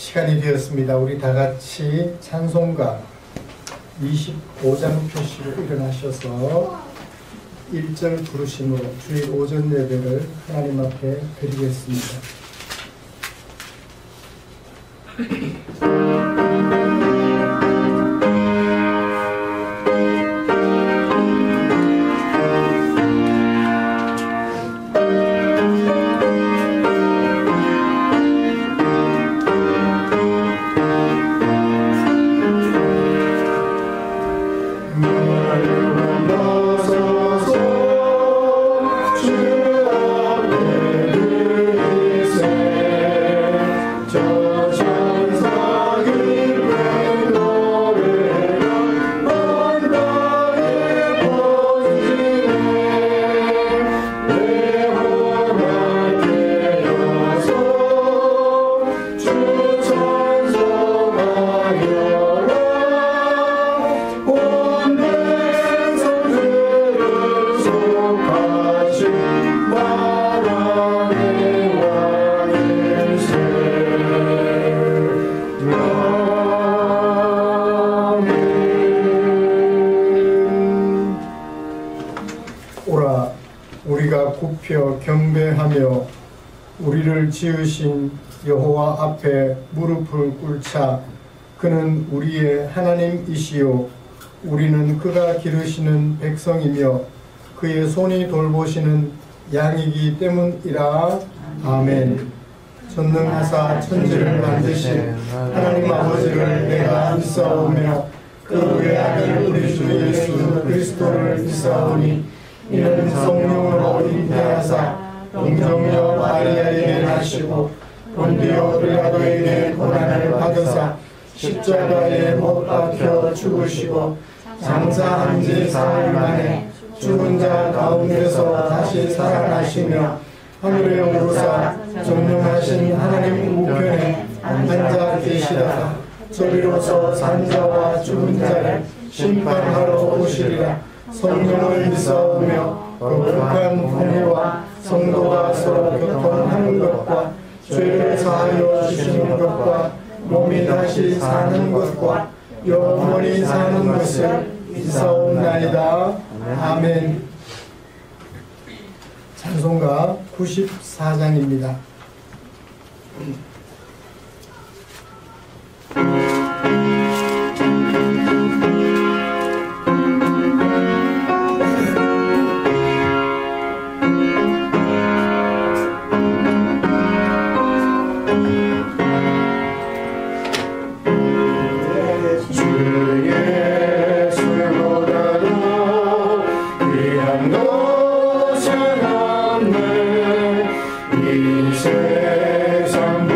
시간이 되었습니다. 우리 다 같이 찬송가 25장 표시로 일어나셔서 1절 부르심으로 주일 오전 예배를 하나님 앞에 드리겠습니다. 우리가 굽혀 경배하며 우리를 지으신 여호와 앞에 무릎을 꿇자. 그는 우리의 하나님이시요 우리는 그가 기르시는 백성이며 그의 손이 돌보시는 양이기 때문이라. 아멘. 전능하사 천지를 만드신 하나님 아버지를 내가 믿사오며 그 외아들 우리 주 예수 그리스도를 믿사오니 이는 성령으로 잉태하사 동정녀 마리아에게 나시고 본디오 빌라도에게 고난을 받으사 십자가에 못 박혀 죽으시고 장사한 지 사흘 만에 죽은 자 가운데서 다시 살아나시며 하늘에 오르사 존귀하신 하나님 우편에 앉아 계시다가 저리로서 산자와 죽은 자를 심판하러 오시리라. 성령을 믿사오며 거룩한 공의와 성도가 서로 교통하는 것과 죄를 사하여 주시는 것과 몸이 다시 사는 것과 영원히 사는 것을 믿사옵나이다. 아멘. 찬송가 94장입니다. 세상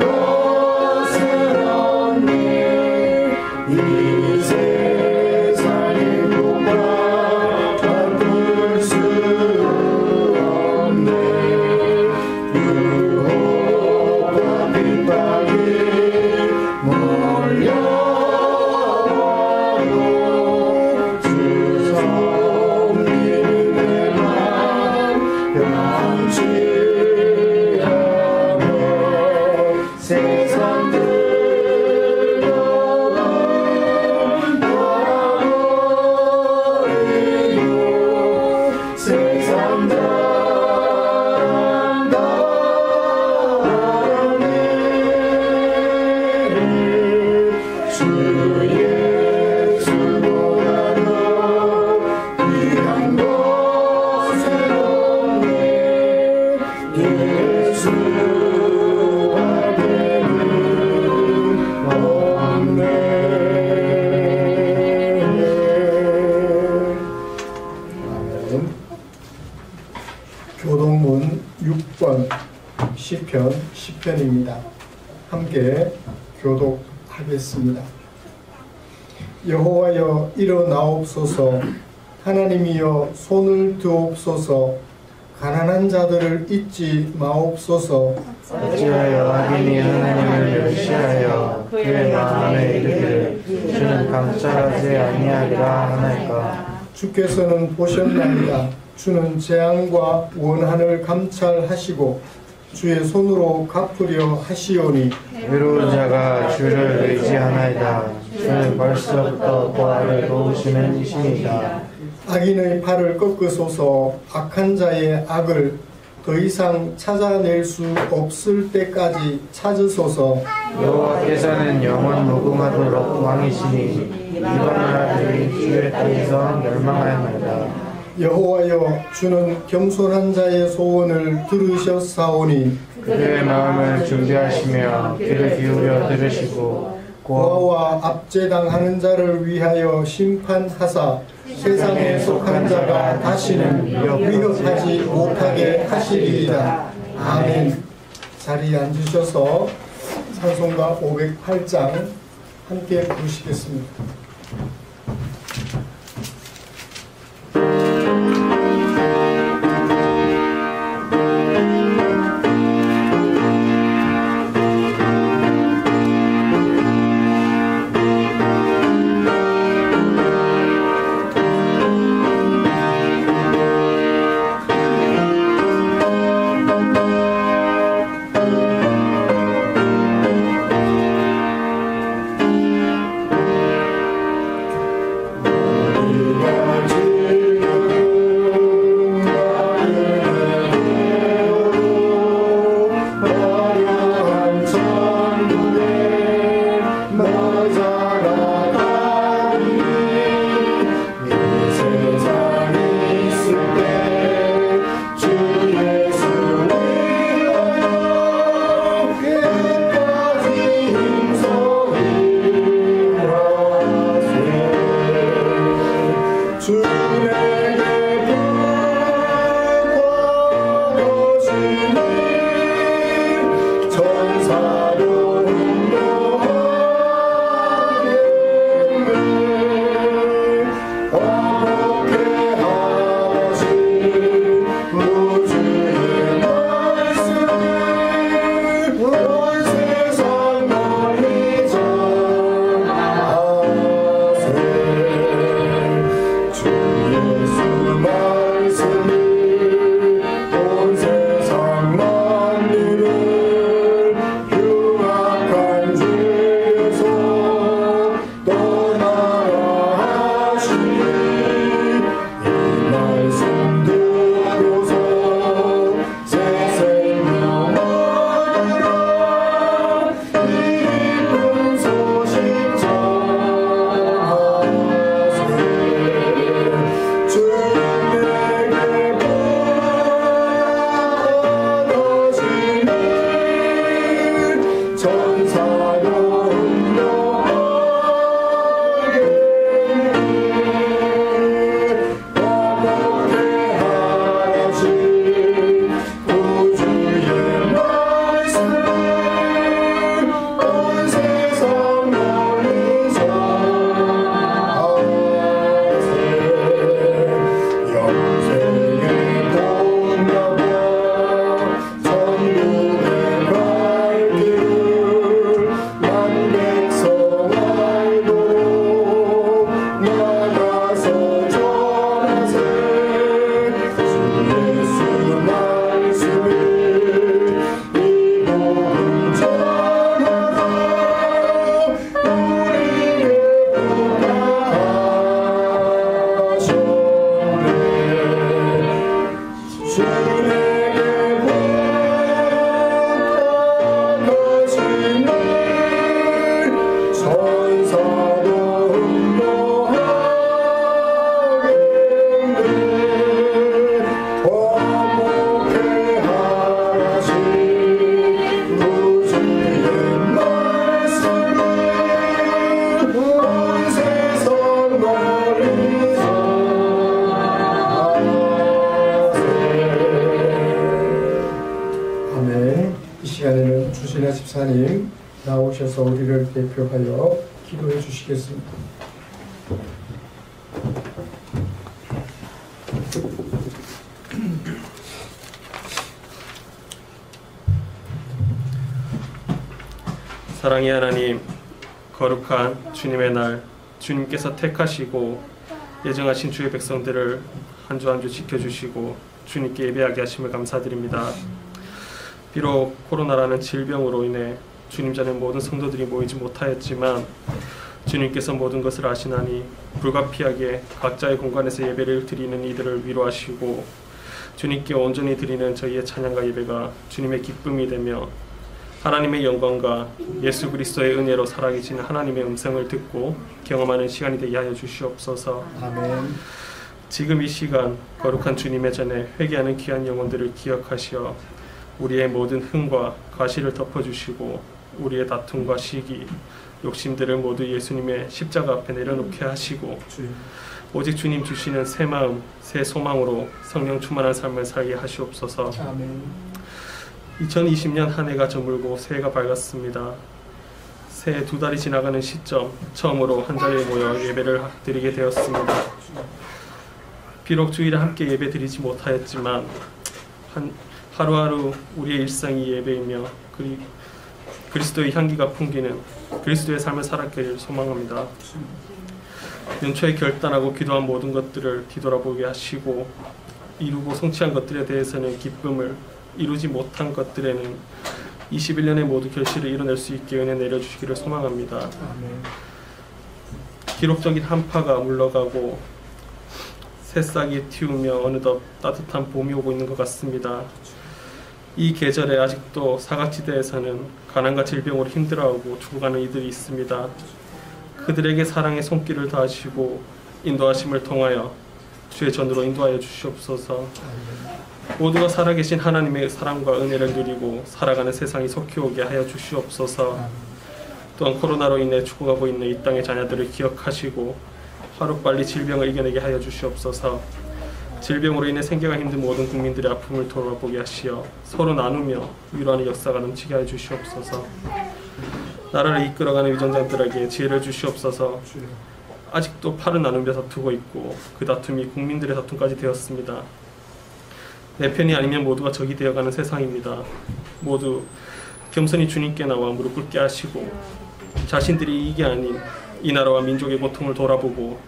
것은 없네. 이 세상의 꽃과 바꿀 수 없네. 유혹과 핍박이 몰려와도 주 섬기는 내 맘 변치 않아. 세상 돌아버리고 세상 주 예수보다도 귀한 것은 없네. 예수와 되는 없네. 아멘. 교동문 6번 시편 10편입니다. 함께 교독하겠습니다. 여호와여 일어나옵소서. 하나님이여 손을 드옵소서. 가난한 자들을 잊지 마옵소서. 어찌하여 악인이 하나님을 멸시하여 그의 마음에 이르기를 주는 감찰하지 아니하리라 하나이까. 주께서는 보셨나이다. 주는 재앙과 원한을 감찰하시고 주의 손으로 갚으려 하시오니 외로운 자가 주를 의지하나이다. 주는 벌써부터 보아를 도우시는 이신이다. 악인의 발을 꺾으소서. 악한 자의 악을 더 이상 찾아낼 수 없을 때까지 찾으소서. 여호와께서는 영원 무궁하도록 왕이시니 이방 나라들이 주의 땅에서 멸망하였나이다. 여호와여 주는 겸손한 자의 소원을 들으셨사오니 그들의 마음을 준비하시며 귀를 기울여 들으시고 고아와 압제당하는 자를 위하여 심판하사 세상에 속한 자가 다시는 위협하지 못하게 하시리이다. 아멘. 자리에 앉으셔서 찬송가 508장 함께 부르시겠습니다. 나오셔서 우리를 대표하여 기도해 주시겠습니다. 사랑의 하나님, 거룩한 주님의 날, 주님께서 택하시고 예정하신 주의 백성들을 한 주 한 주 지켜주시고 주님께 예배하게 하심을 감사드립니다. 비록 코로나라는 질병으로 인해 주님 전에 모든 성도들이 모이지 못하였지만 주님께서 모든 것을 아시나니 불가피하게 각자의 공간에서 예배를 드리는 이들을 위로하시고 주님께 온전히 드리는 저희의 찬양과 예배가 주님의 기쁨이 되며 하나님의 영광과 예수 그리스도의 은혜로 살아계신 하나님의 음성을 듣고 경험하는 시간이 되게 하여 주시옵소서. 아멘. 지금 이 시간 거룩한 주님의 전에 회개하는 귀한 영혼들을 기억하시어 우리의 모든 흠과 과실을 덮어주시고 우리의 다툼과 시기, 욕심들을 모두 예수님의 십자가 앞에 내려놓게 하시고 오직 주님 주시는 새 마음, 새 소망으로 성령 충만한 삶을 살게 하시옵소서. 아멘. 2020년 한 해가 저물고 새해가 밝았습니다. 새해 2달이 지나가는 시점 처음으로 한 자리에 모여 예배를 드리게 되었습니다. 비록 주일에 함께 예배 드리지 못하였지만 하루하루 우리의 일상이 예배이며 그리스도의 향기가 풍기는 그리스도의 삶을 살았기를 소망합니다. 연초에 결단하고 기도한 모든 것들을 뒤돌아보게 하시고 이루고 성취한 것들에 대해서는 기쁨을, 이루지 못한 것들에는 21년의 모두 결실을 이뤄낼 수 있게 은혜 내려주시기를 소망합니다. 아멘. 기록적인 한파가 물러가고 새싹이 틔우며 어느덧 따뜻한 봄이 오고 있는 것 같습니다. 이 계절에 아직도 사각지대에서는 가난과 질병으로 힘들어하고 죽어가는 이들이 있습니다. 그들에게 사랑의 손길을 다하시고 인도하심을 통하여 주의 전으로 인도하여 주시옵소서. 모두가 살아계신 하나님의 사랑과 은혜를 누리고 살아가는 세상이 속히 오게 하여 주시옵소서. 또한 코로나로 인해 죽어가고 있는 이 땅의 자녀들을 기억하시고 하루빨리 질병을 이겨내게 하여 주시옵소서. 질병으로 인해 생계가 힘든 모든 국민들의 아픔을 돌아보게 하시어 서로 나누며 위로하는 역사가 넘치게 하여 주시옵소서. 나라를 이끌어가는 위정장들에게 지혜를 주시옵소서. 아직도 팔을 나누며 다투고 있고 그 다툼이 국민들의 다툼까지 되었습니다. 내 편이 아니면 모두가 적이 되어가는 세상입니다. 모두 겸손히 주님께 나와 무릎 꿇게 하시고 자신들이 이게 아닌 이 나라와 민족의 고통을 돌아보고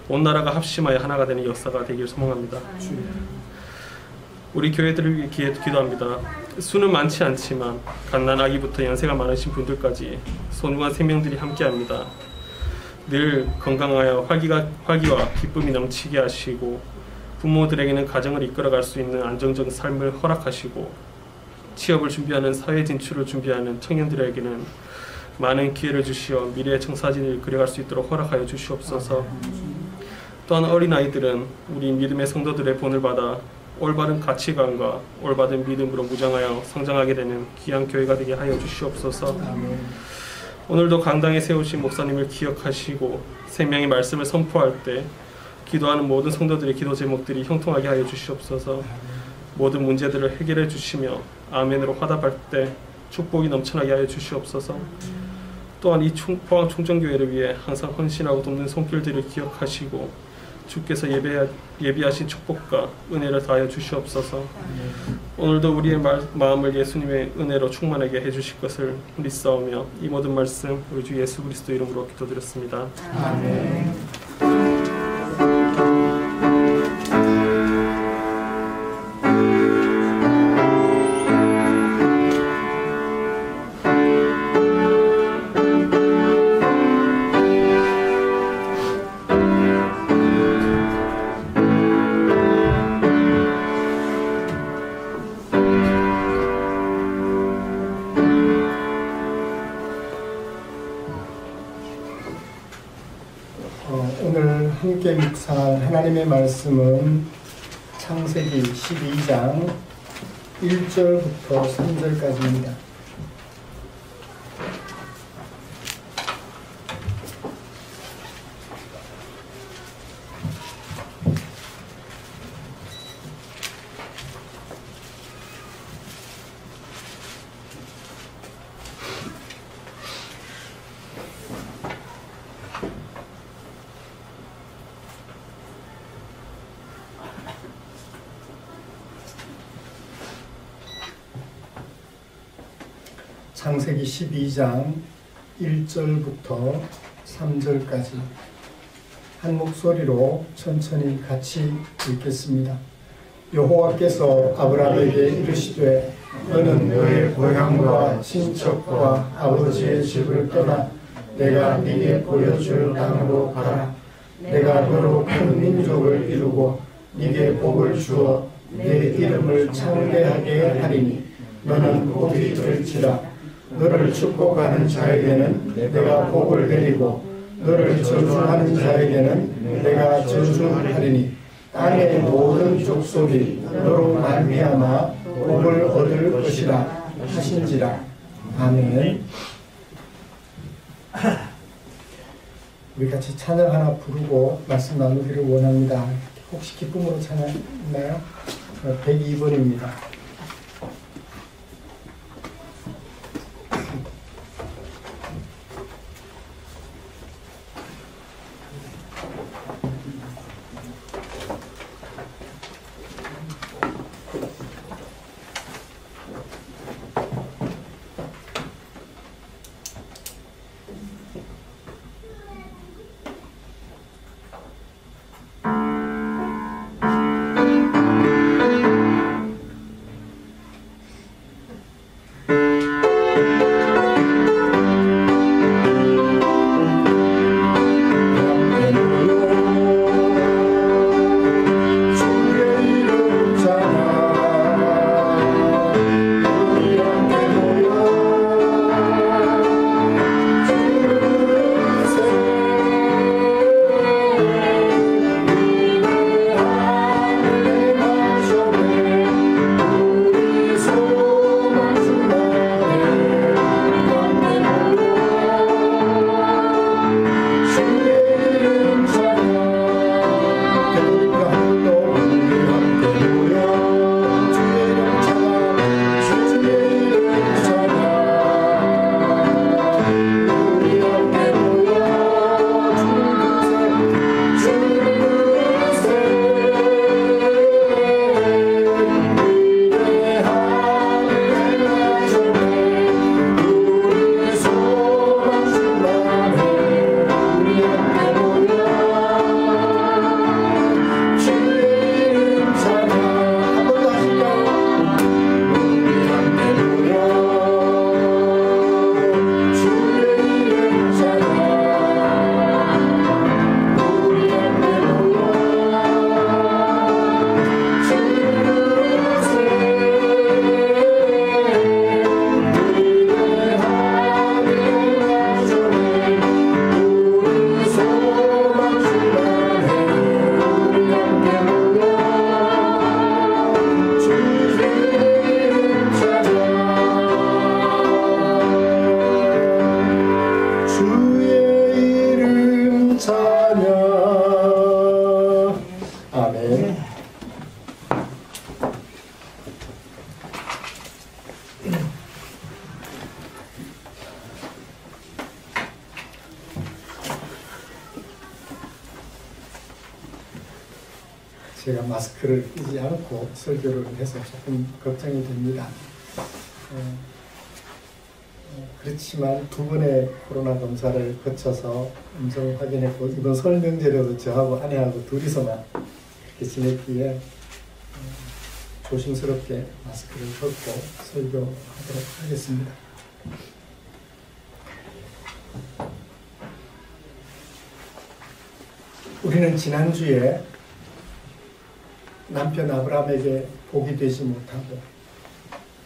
온 나라가 합심하여 하나가 되는 역사가 되길 소망합니다. 우리 교회들을 위해 기도합니다. 수는 많지 않지만 갓난아기부터 연세가 많으신 분들까지 소중한 생명들이 함께합니다. 늘 건강하여 활기와 기쁨이 넘치게 하시고 부모들에게는 가정을 이끌어갈 수 있는 안정적 삶을 허락하시고 취업을 준비하는 사회 진출을 준비하는 청년들에게는 많은 기회를 주시어 미래의 청사진을 그려갈 수 있도록 허락하여 주시옵소서. 또한 어린아이들은 우리 믿음의 성도들의 본을 받아 올바른 가치관과 올바른 믿음으로 무장하여 성장하게 되는 귀한 교회가 되게 하여 주시옵소서. 오늘도 강당에 세우신 목사님을 기억하시고 생명의 말씀을 선포할 때 기도하는 모든 성도들의 기도 제목들이 형통하게 하여 주시옵소서. 모든 문제들을 해결해 주시며 아멘으로 화답할 때 축복이 넘쳐나게 하여 주시옵소서. 또한 이 포항 총정교회를 위해 항상 헌신하고 돕는 손길들을 기억하시고 주께서 예비하신 축복과 은혜를 다하여 주시옵소서. 오늘도 우리의 마음을 예수님의 은혜로 충만하게 해주실 것을 믿사오며 이 모든 말씀 우리 주 예수 그리스도 이름으로 기도드렸습니다. 아멘. 오늘 함께 묵상할 하나님의 말씀은 창세기 12장 1절부터 3절까지입니다. 창세기 12장 1절부터 3절까지 한 목소리로 천천히 같이 읽겠습니다. 여호와께서 아브라함에게 이르시되 너는 너의 고향과 친척과 아버지의 집을 떠나 내가 네게 보여줄 땅으로 가라. 내가 너로 큰 민족을 이루고 네게 복을 주어 내 이름을 창대하게 하리니 너는 복이 될지라. 너를 축복하는 자에게는 내가 복을 내리고 너를 저주하는 자에게는 내가 저주하리니 땅의 모든 족속이 너로 말미암아 복을 얻을 것이라 하신지라. 아멘. 우리 같이 찬양 하나 부르고 말씀 나누기를 원합니다. 혹시 기쁨으로 찬양 있나요? 102번입니다. 제가 마스크를 끼지 않고 설교를 해서 조금 걱정이 됩니다. 그렇지만 두 번의 코로나 검사를 거쳐서 음성 확인했고 이번 설 명절에도 저하고 아내하고 둘이서만 그렇게 지냈기에 조심스럽게 마스크를 벗고 설교하도록 하겠습니다. 우리는 지난주에 남편 아브라함에게 복이 되지 못하고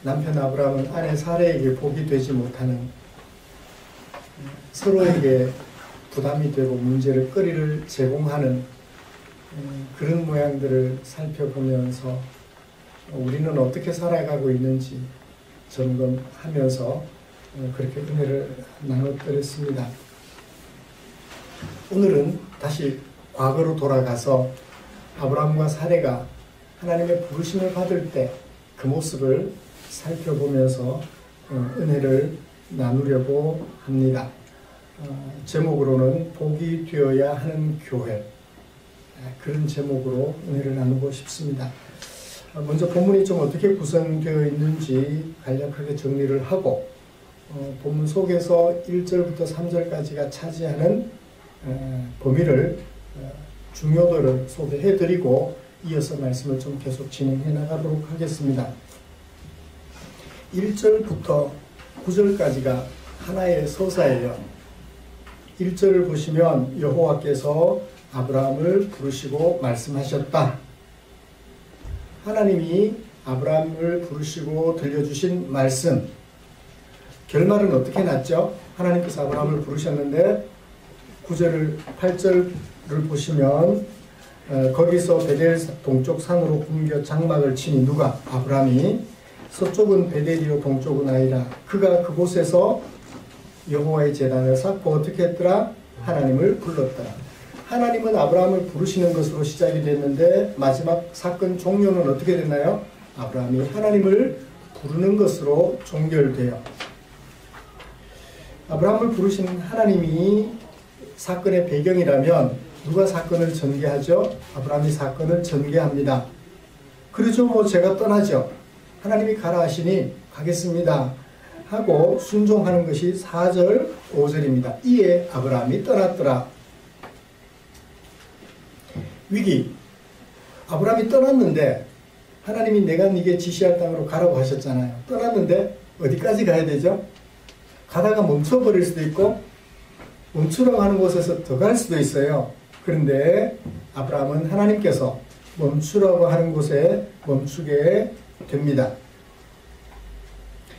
남편 아브라함은 아내 사레에게 복이 되지 못하는 서로에게 부담이 되고 문제를 거리를 제공하는 그런 모양들을 살펴보면서 우리는 어떻게 살아가고 있는지 점검하면서 그렇게 은혜를 나눠드렸습니다. 오늘은 다시 과거로 돌아가서 아브라함과 사레가 하나님의 부르심을 받을 때 그 모습을 살펴보면서 은혜를 나누려고 합니다. 제목으로는 복이 되어야 하는 교회, 그런 제목으로 은혜를 나누고 싶습니다. 먼저 본문이 좀 어떻게 구성되어 있는지 간략하게 정리를 하고 본문 속에서 1절부터 3절까지가 차지하는 범위를 중요도를 소개해드리고 이어서 말씀을 좀 계속 진행해 나가도록 하겠습니다. 1절부터 9절까지가 하나의 서사예요. 1절을 보시면 여호와께서 아브라함을 부르시고 말씀하셨다. 하나님이 아브라함을 부르시고 들려주신 말씀, 결말은 어떻게 났죠? 하나님께서 아브라함을 부르셨는데 9절, 8절을 보시면 거기서 베델 동쪽 산으로 옮겨 장막을 치니 누가? 아브라함이. 서쪽은 베델이요 동쪽은 아이라. 그가 그곳에서 여호와의 제단을 쌓고 어떻게 했더라? 하나님을 불렀더라. 하나님은 아브라함을 부르시는 것으로 시작이 됐는데 마지막 사건 종료는 어떻게 됐나요? 아브라함이 하나님을 부르는 것으로 종결돼요. 아브라함을 부르시는 하나님이 사건의 배경이라면 누가 사건을 전개하죠? 아브라함이 사건을 전개합니다. 그러죠. 뭐 제가 떠나죠. 하나님이 가라 하시니 가겠습니다 하고 순종하는 것이 4절 5절입니다. 이에 아브라함이 떠났더라. 위기. 아브라함이 떠났는데 하나님이 내가 네게 지시할 땅으로 가라고 하셨잖아요. 떠났는데 어디까지 가야 되죠? 가다가 멈춰버릴 수도 있고 멈추라고 하는 곳에서 더 갈 수도 있어요. 그런데 아브라함은 하나님께서 멈추라고 하는 곳에 멈추게 됩니다.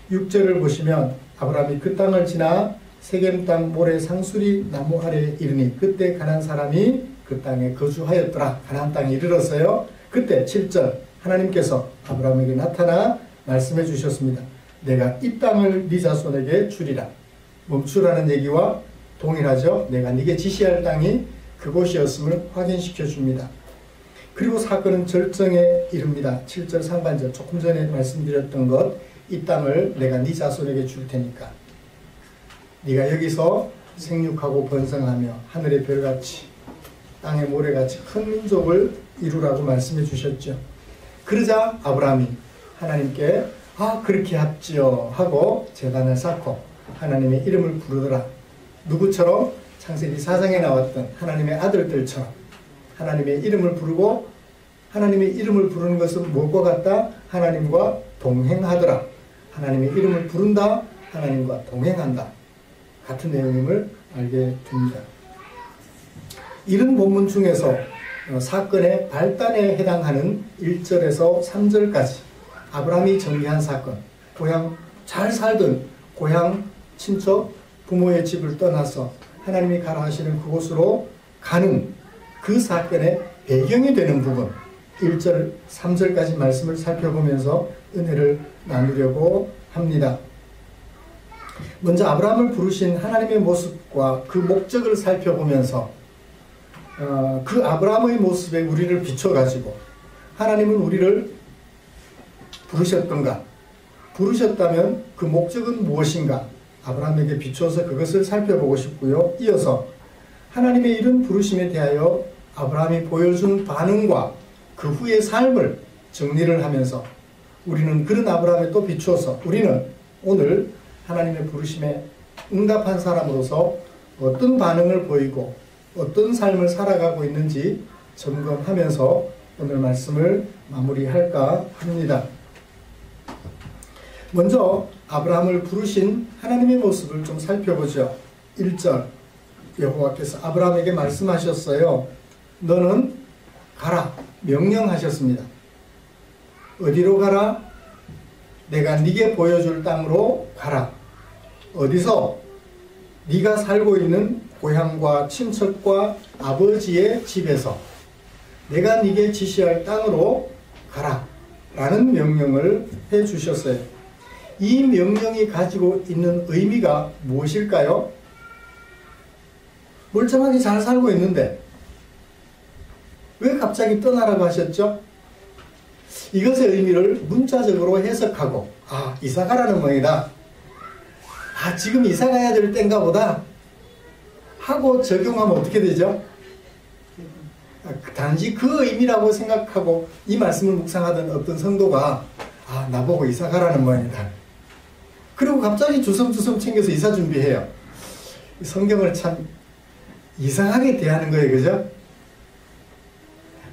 6절을 보시면 아브라함이 그 땅을 지나 세겜 땅 모래 상수리 나무 아래에 이르니 그때 가나안 사람이 그 땅에 거주하였더라. 가나안 땅에 이르렀어요. 그때 7절 하나님께서 아브라함에게 나타나 말씀해 주셨습니다. 내가 이 땅을 네 자손에게 주리라. 멈추라는 얘기와 동일하죠. 내가 네게 지시할 땅이 그곳이었음을 확인시켜 줍니다. 그리고 사건은 절정에 이릅니다. 7절 상반절 조금 전에 말씀드렸던 것, 이 땅을 내가 네 자손에게 줄 테니까 네가 여기서 생육하고 번성하며 하늘의 별같이 땅의 모래같이 큰 민족을 이루라고 말씀해 주셨죠. 그러자 아브라함이 하나님께 그렇게 합지요 하고 제단을 쌓고 하나님의 이름을 부르더라. 누구처럼? 창세기 4장에 나왔던 하나님의 아들들처럼 하나님의 이름을 부르고, 하나님의 이름을 부르는 것은 무엇과 같다? 하나님과 동행하더라. 하나님의 이름을 부른다, 하나님과 동행한다. 같은 내용임을 알게 됩니다. 이런 본문 중에서 사건의 발단에 해당하는 1절에서 3절까지 아브라함이 전개한 사건, 고향 잘 살던 고향 친척 부모의 집을 떠나서 하나님이 가라 하시는 그곳으로 가는 그 사건의 배경이 되는 부분 1절, 3절까지 말씀을 살펴보면서 은혜를 나누려고 합니다. 먼저 아브라함을 부르신 하나님의 모습과 그 목적을 살펴보면서 그 아브라함의 모습에 우리를 비춰가지고 하나님은 우리를 부르셨던가? 부르셨다면 그 목적은 무엇인가? 아브라함에게 비춰서 그것을 살펴보고 싶고요. 이어서 하나님의 이런 부르심에 대하여 아브라함이 보여준 반응과 그 후의 삶을 정리를 하면서 우리는 그런 아브라함에 또 비추어서 우리는 오늘 하나님의 부르심에 응답한 사람으로서 어떤 반응을 보이고 어떤 삶을 살아가고 있는지 점검하면서 오늘 말씀을 마무리할까 합니다. 먼저 아브라함을 부르신 하나님의 모습을 좀 살펴보죠. 1절 여호와께서 아브라함에게 말씀하셨어요. 너는 가라. 명령하셨습니다. 어디로 가라? 내가 네게 보여줄 땅으로 가라. 어디서? 네가 살고 있는 고향과 친척과 아버지의 집에서 내가 네게 지시할 땅으로 가라 라는 명령을 해 주셨어요. 이 명령이 가지고 있는 의미가 무엇일까요? 멀쩡하게 잘 살고 있는데 왜 갑자기 떠나라고 하셨죠? 이것의 의미를 문자적으로 해석하고 이사 가라는 모양이다. 지금 이사 가야 될 때인가 보다 하고 적용하면 어떻게 되죠? 단지 그 의미라고 생각하고 이 말씀을 묵상하던 어떤 성도가 나보고 이사 가라는 모양이다. 그리고 갑자기 주섬주섬 챙겨서 이사 준비해요. 성경을 참 이상하게 대하는 거예요. 그죠?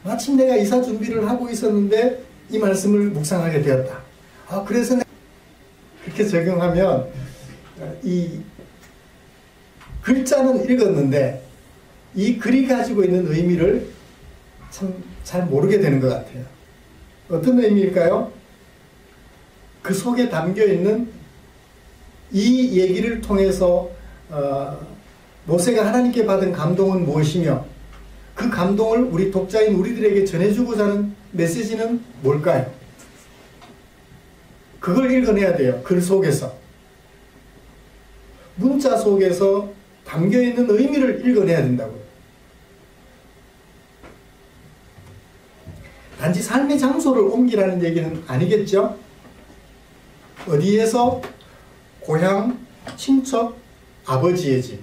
마침 내가 이사 준비를 하고 있었는데 이 말씀을 묵상하게 되었다. 그래서 그렇게 적용하면 이 글자는 읽었는데 이 글이 가지고 있는 의미를 참 잘 모르게 되는 것 같아요. 어떤 의미일까요? 그 속에 담겨 있는 이 얘기를 통해서 모세가 하나님께 받은 감동은 무엇이며 그 감동을 우리 독자인 우리들에게 전해주고자 하는 메시지는 뭘까요? 그걸 읽어내야 돼요. 글 속에서. 문자 속에서 담겨있는 의미를 읽어내야 된다고요. 단지 삶의 장소를 옮기라는 얘기는 아니겠죠? 어디에서? 고향, 친척, 아버지의 집.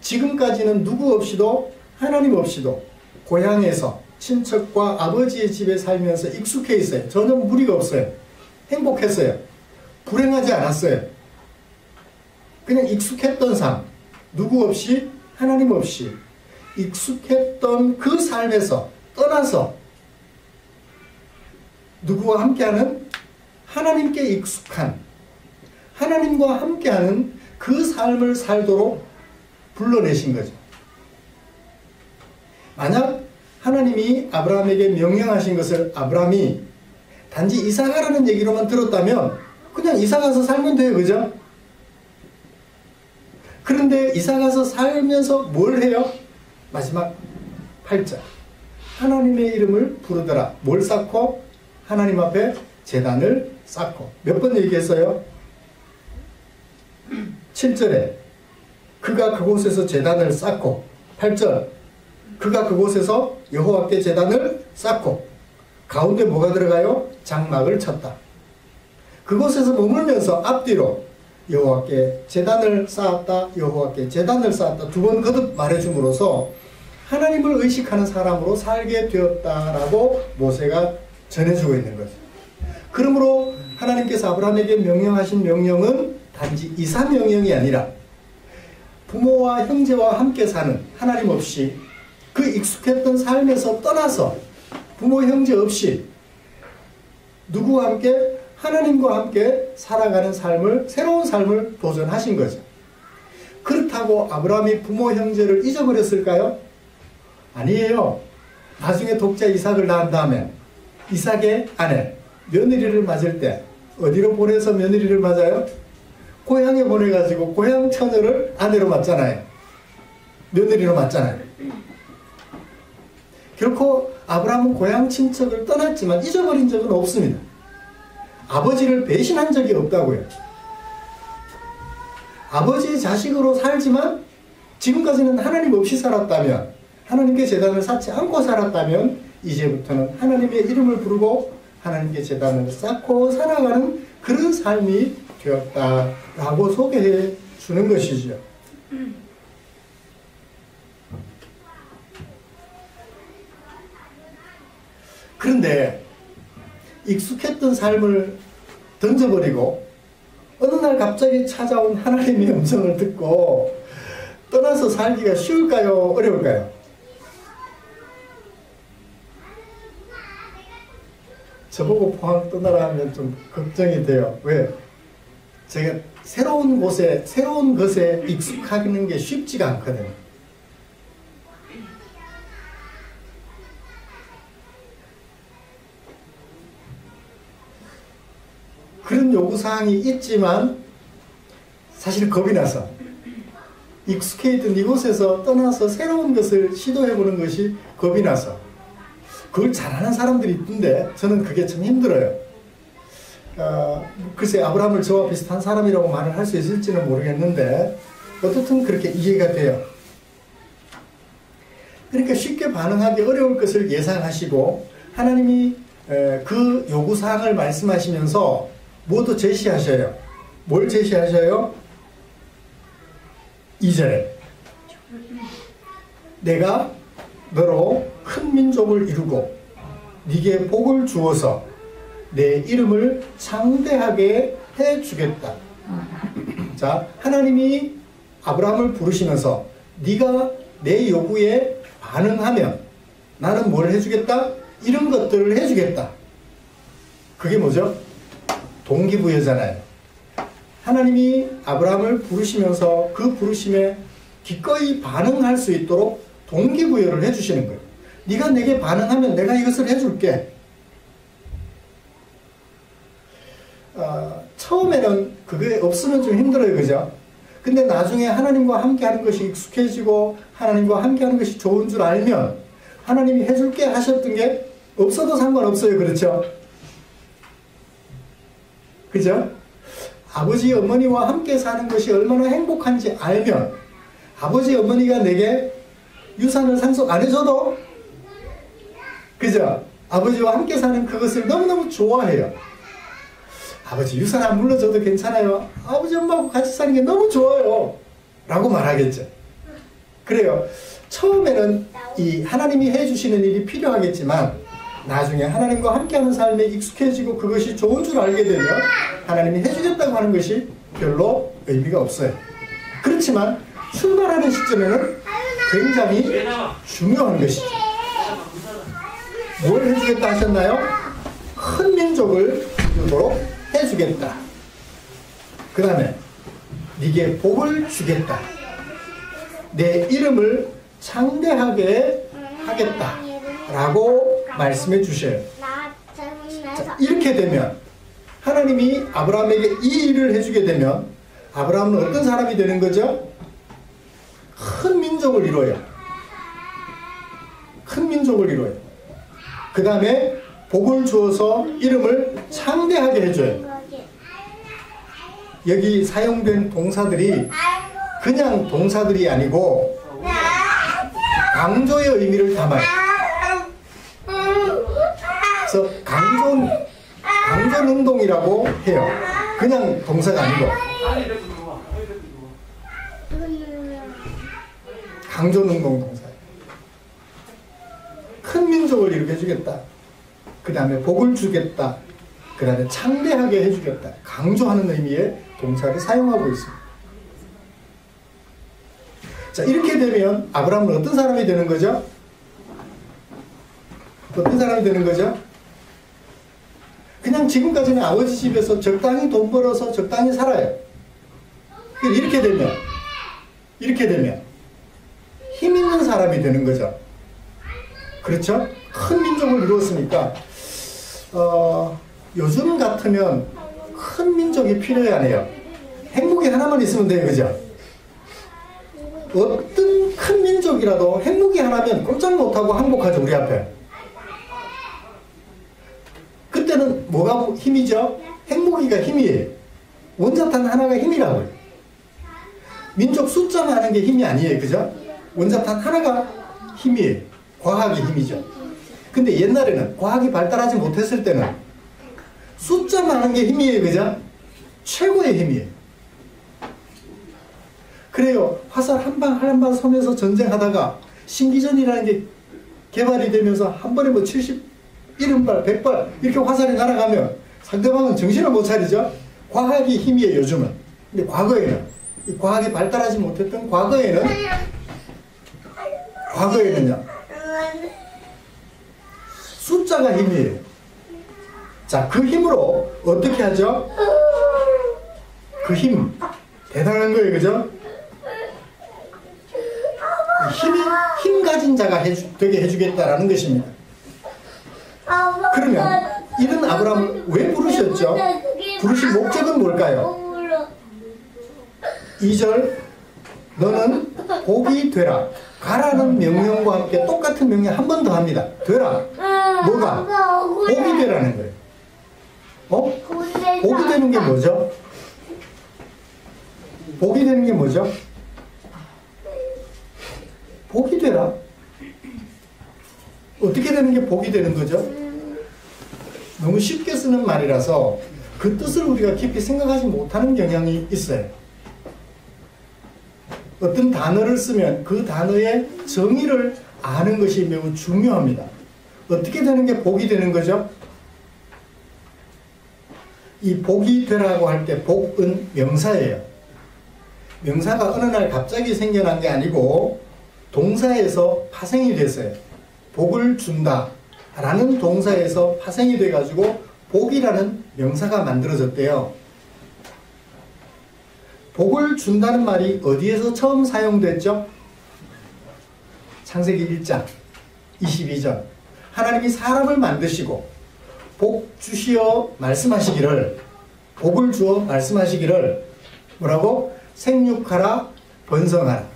지금까지는 누구 없이도 하나님 없이도 고향에서 친척과 아버지의 집에 살면서 익숙해 있어요. 전혀 무리가 없어요. 행복했어요. 불행하지 않았어요. 그냥 익숙했던 삶, 누구 없이 하나님 없이 익숙했던 그 삶에서 떠나서 누구와 함께하는 하나님께 익숙한 하나님과 함께하는 그 삶을 살도록 불러내신 거죠. 만약 하나님이 아브라함에게 명령하신 것을 아브라함이 단지 이사가라는 얘기로만 들었다면 그냥 이사가서 살면 돼요. 그죠? 그런데 이사가서 살면서 뭘 해요? 마지막 8절. 하나님의 이름을 부르더라. 뭘 쌓고? 하나님 앞에 제단을 쌓고. 몇 번 얘기했어요? 7절에 그가 그곳에서 제단을 쌓고 8절 그가 그곳에서 여호와께 제단을 쌓고 가운데 뭐가 들어가요? 장막을 쳤다. 그곳에서 머물면서 앞뒤로 여호와께 제단을 쌓았다. 여호와께 제단을 쌓았다. 두 번 거듭 말해줌으로써 하나님을 의식하는 사람으로 살게 되었다라고 모세가 전해주고 있는 거죠. 그러므로 하나님께서 아브라함에게 명령하신 명령은 단지 이사 명령이 아니라 부모와 형제와 함께 사는 하나님 없이 그 익숙했던 삶에서 떠나서 부모 형제 없이 누구와 함께 하나님과 함께 살아가는 삶을 새로운 삶을 도전하신 거죠. 그렇다고 아브라함이 부모 형제를 잊어버렸을까요? 아니에요. 나중에 독자 이삭을 낳은 다음에 이삭의 아내 며느리를 맞을 때 어디로 보내서 며느리를 맞아요? 고향에 보내가지고 고향 처녀를 아내로 맞잖아요. 며느리로 맞잖아요. 결코 아브라함은 고향 친척을 떠났지만 잊어버린 적은 없습니다. 아버지를 배신한 적이 없다고요. 아버지의 자식으로 살지만 지금까지는 하나님 없이 살았다면 하나님께 제단을 쌓지 않고 살았다면 이제부터는 하나님의 이름을 부르고 하나님께 제단을 쌓고 살아가는 그런 삶이 되었다라고 소개해 주는 것이죠. 그런데 익숙했던 삶을 던져버리고 어느 날 갑자기 찾아온 하나님의 음성을 듣고 떠나서 살기가 쉬울까요? 어려울까요? 저보고 포항 떠나라 하면 좀 걱정이 돼요. 왜? 제가 새로운 곳에, 새로운 것에 익숙하는 게 쉽지가 않거든요. 그런 요구사항이 있지만 사실 겁이 나서 익숙해 있던 이곳에서 떠나서 새로운 것을 시도해보는 것이 겁이 나서 그걸 잘하는 사람들이 있던데 저는 그게 참 힘들어요. 글쎄 아브라함을 저와 비슷한 사람이라고 말을 할 수 있을지는 모르겠는데 어떻든 그렇게 이해가 돼요. 그러니까 쉽게 반응하기 어려울 것을 예상하시고 하나님이 그 요구사항을 말씀하시면서 모두 제시하셔요. 뭘 제시하셔요? 2절에 내가 너로 큰 민족을 이루고 네게 복을 주어서 내 이름을 창대하게 해주겠다. 자, 하나님이 아브라함을 부르시면서 네가 내 요구에 반응하면 나는 뭘 해주겠다? 이런 것들을 해주겠다. 그게 뭐죠? 동기부여잖아요. 하나님이 아브라함을 부르시면서 그 부르심에 기꺼이 반응할 수 있도록 동기부여를 해주시는 거예요. 네가 내게 반응하면 내가 이것을 해줄게. 처음에는 그게 없으면 좀 힘들어요. 그죠? 근데 나중에 하나님과 함께하는 것이 익숙해지고 하나님과 함께하는 것이 좋은 줄 알면 하나님이 해줄게 하셨던 게 없어도 상관없어요. 그렇죠? 그죠? 아버지 어머니와 함께 사는 것이 얼마나 행복한지 알면 아버지 어머니가 내게 유산을 상속 안 해줘도 그죠? 아버지와 함께 사는 그것을 너무너무 좋아해요. 아버지 유산 안 물려줘도 괜찮아요. 아버지 엄마하고 같이 사는 게 너무 좋아요. 라고 말하겠죠. 그래요. 처음에는 이 하나님이 해주시는 일이 필요하겠지만 나중에 하나님과 함께하는 삶에 익숙해지고 그것이 좋은 줄 알게 되면 하나님이 해주겠다고 하는 것이 별로 의미가 없어요. 그렇지만 출발하는 시점에는 굉장히 중요한 것이죠. 뭘 해주겠다 하셨나요? 큰 민족을 이루도록 해주겠다. 그 다음에 네게 복을 주겠다. 내 이름을 창대하게 하겠다 라고 말씀해 주셔요. 자, 이렇게 되면 하나님이 아브라함에게 이 일을 해주게 되면 아브라함은 어떤 사람이 되는 거죠? 큰 민족을 이뤄요. 큰 민족을 이뤄요. 그 다음에 복을 주어서 이름을 창대하게 해줘요. 여기 사용된 동사들이 그냥 동사들이 아니고 강조의 의미를 담아요. 그래서 강조능동이라고 해요. 그냥 동사가 아니고 강조능동 동사예요. 큰 민족을 이루게 해주겠다. 그 다음에 복을 주겠다. 그 다음에 창대하게 해주겠다. 강조하는 의미의 동사를 사용하고 있습니다. 자, 이렇게 되면 아브라함은 어떤 사람이 되는 거죠? 어떤 사람이 되는 거죠? 그냥 지금까지는 아버지 집에서 적당히 돈 벌어서 적당히 살아요. 이렇게 되면 힘 있는 사람이 되는 거죠. 그렇죠? 큰 민족을 이루었으니까 요즘 같으면 큰 민족이 필요해 안 해요. 행복이 하나만 있으면 돼요. 그죠? 어떤 큰 민족이라도 행복이 하나면 꼼짝 못하고 항복하죠. 우리 앞에. 그때는 뭐가 힘이죠? 행복이가 힘이에요. 원자탄 하나가 힘이라고요. 민족 숫자 많은 게 힘이 아니에요. 그죠? 원자탄 하나가 힘이에요. 과학이 힘이죠. 근데 옛날에는 과학이 발달하지 못했을 때는 숫자 많은 게 힘이에요. 그죠? 최고의 힘이에요. 그래요. 화살 한 방 한 방 쏘면서 전쟁하다가 신기전이라는 게 개발이 되면서 한 번에 뭐 70발, 100발 이렇게 화살이 날아가면 상대방은 정신을 못 차리죠. 과학이 힘이에요. 요즘은. 근데 과거에는 이 과학이 발달하지 못했던 과거에는요 숫자가 힘이에요. 자, 그 힘으로 어떻게 하죠? 그 힘 대단한 거예요. 그죠? 힘 가진 자가 되게 해주겠다라는 것입니다. 그러면 이런 아브라함을 왜 부르셨죠? 부르신 목적은 뭘까요? 2절 너는 복이 되라. 가라는 명령과 함께 똑같은 명령 한 번 더 합니다. 되라. 뭐가? 복이 되라는 거예요. 복이 되는 게 뭐죠? 복이 되는 게 뭐죠? 복이 되라. 어떻게 되는 게 복이 되는 거죠? 너무 쉽게 쓰는 말이라서 그 뜻을 우리가 깊이 생각하지 못하는 경향이 있어요. 어떤 단어를 쓰면 그 단어의 정의를 아는 것이 매우 중요합니다. 어떻게 되는 게 복이 되는 거죠? 이 복이 되라고 할 때 복은 명사예요. 명사가 어느 날 갑자기 생겨난 게 아니고 동사에서 파생이 됐어요. 복을 준다 라는 동사에서 파생이 돼가지고 복이라는 명사가 만들어졌대요. 복을 준다는 말이 어디에서 처음 사용됐죠? 창세기 1장 22절. 하나님이 사람을 만드시고 복 주시어 말씀하시기를, 복을 주어 말씀하시기를 뭐라고? 생육하라 번성하라.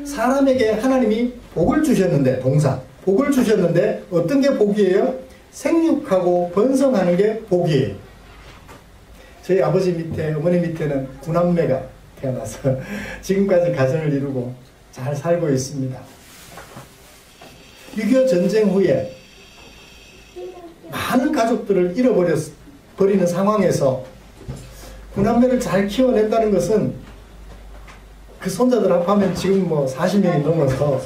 사람에게 하나님이 복을 주셨는데, 동사 복을 주셨는데 어떤 게 복이에요? 생육하고 번성하는 게 복이에요. 저희 아버지 밑에, 어머니 밑에는 9남매가 태어나서 지금까지 가정을 이루고 잘 살고 있습니다. 6.25 전쟁 후에 많은 가족들을 잃어버리는 상황에서 9남매를 잘 키워낸다는 것은 그 손자들 합하면 지금 뭐 40명이 넘어서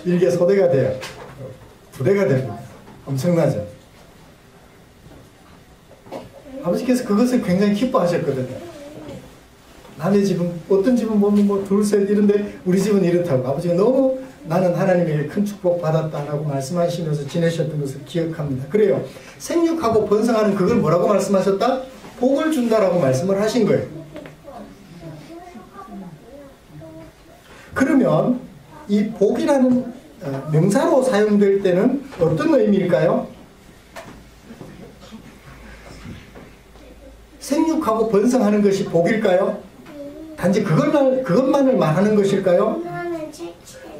일개 소대가 돼요. 부대가 됩니다. 엄청나죠. 아버지께서 그것을 굉장히 기뻐하셨거든요. 남의 집은, 어떤 집은 보면 뭐 둘, 셋 이런데 우리 집은 이렇다고. 아버지가 너무 나는 하나님에게 큰 축복 받았다라고 말씀하시면서 지내셨던 것을 기억합니다. 그래요. 생육하고 번성하는 그걸 뭐라고 말씀하셨다? 복을 준다라고 말씀을 하신 거예요. 그러면 이 복이라는 명사로 사용될 때는 어떤 의미일까요? 생육하고 번성하는 것이 복일까요? 단지 그것만을 말하는 것일까요?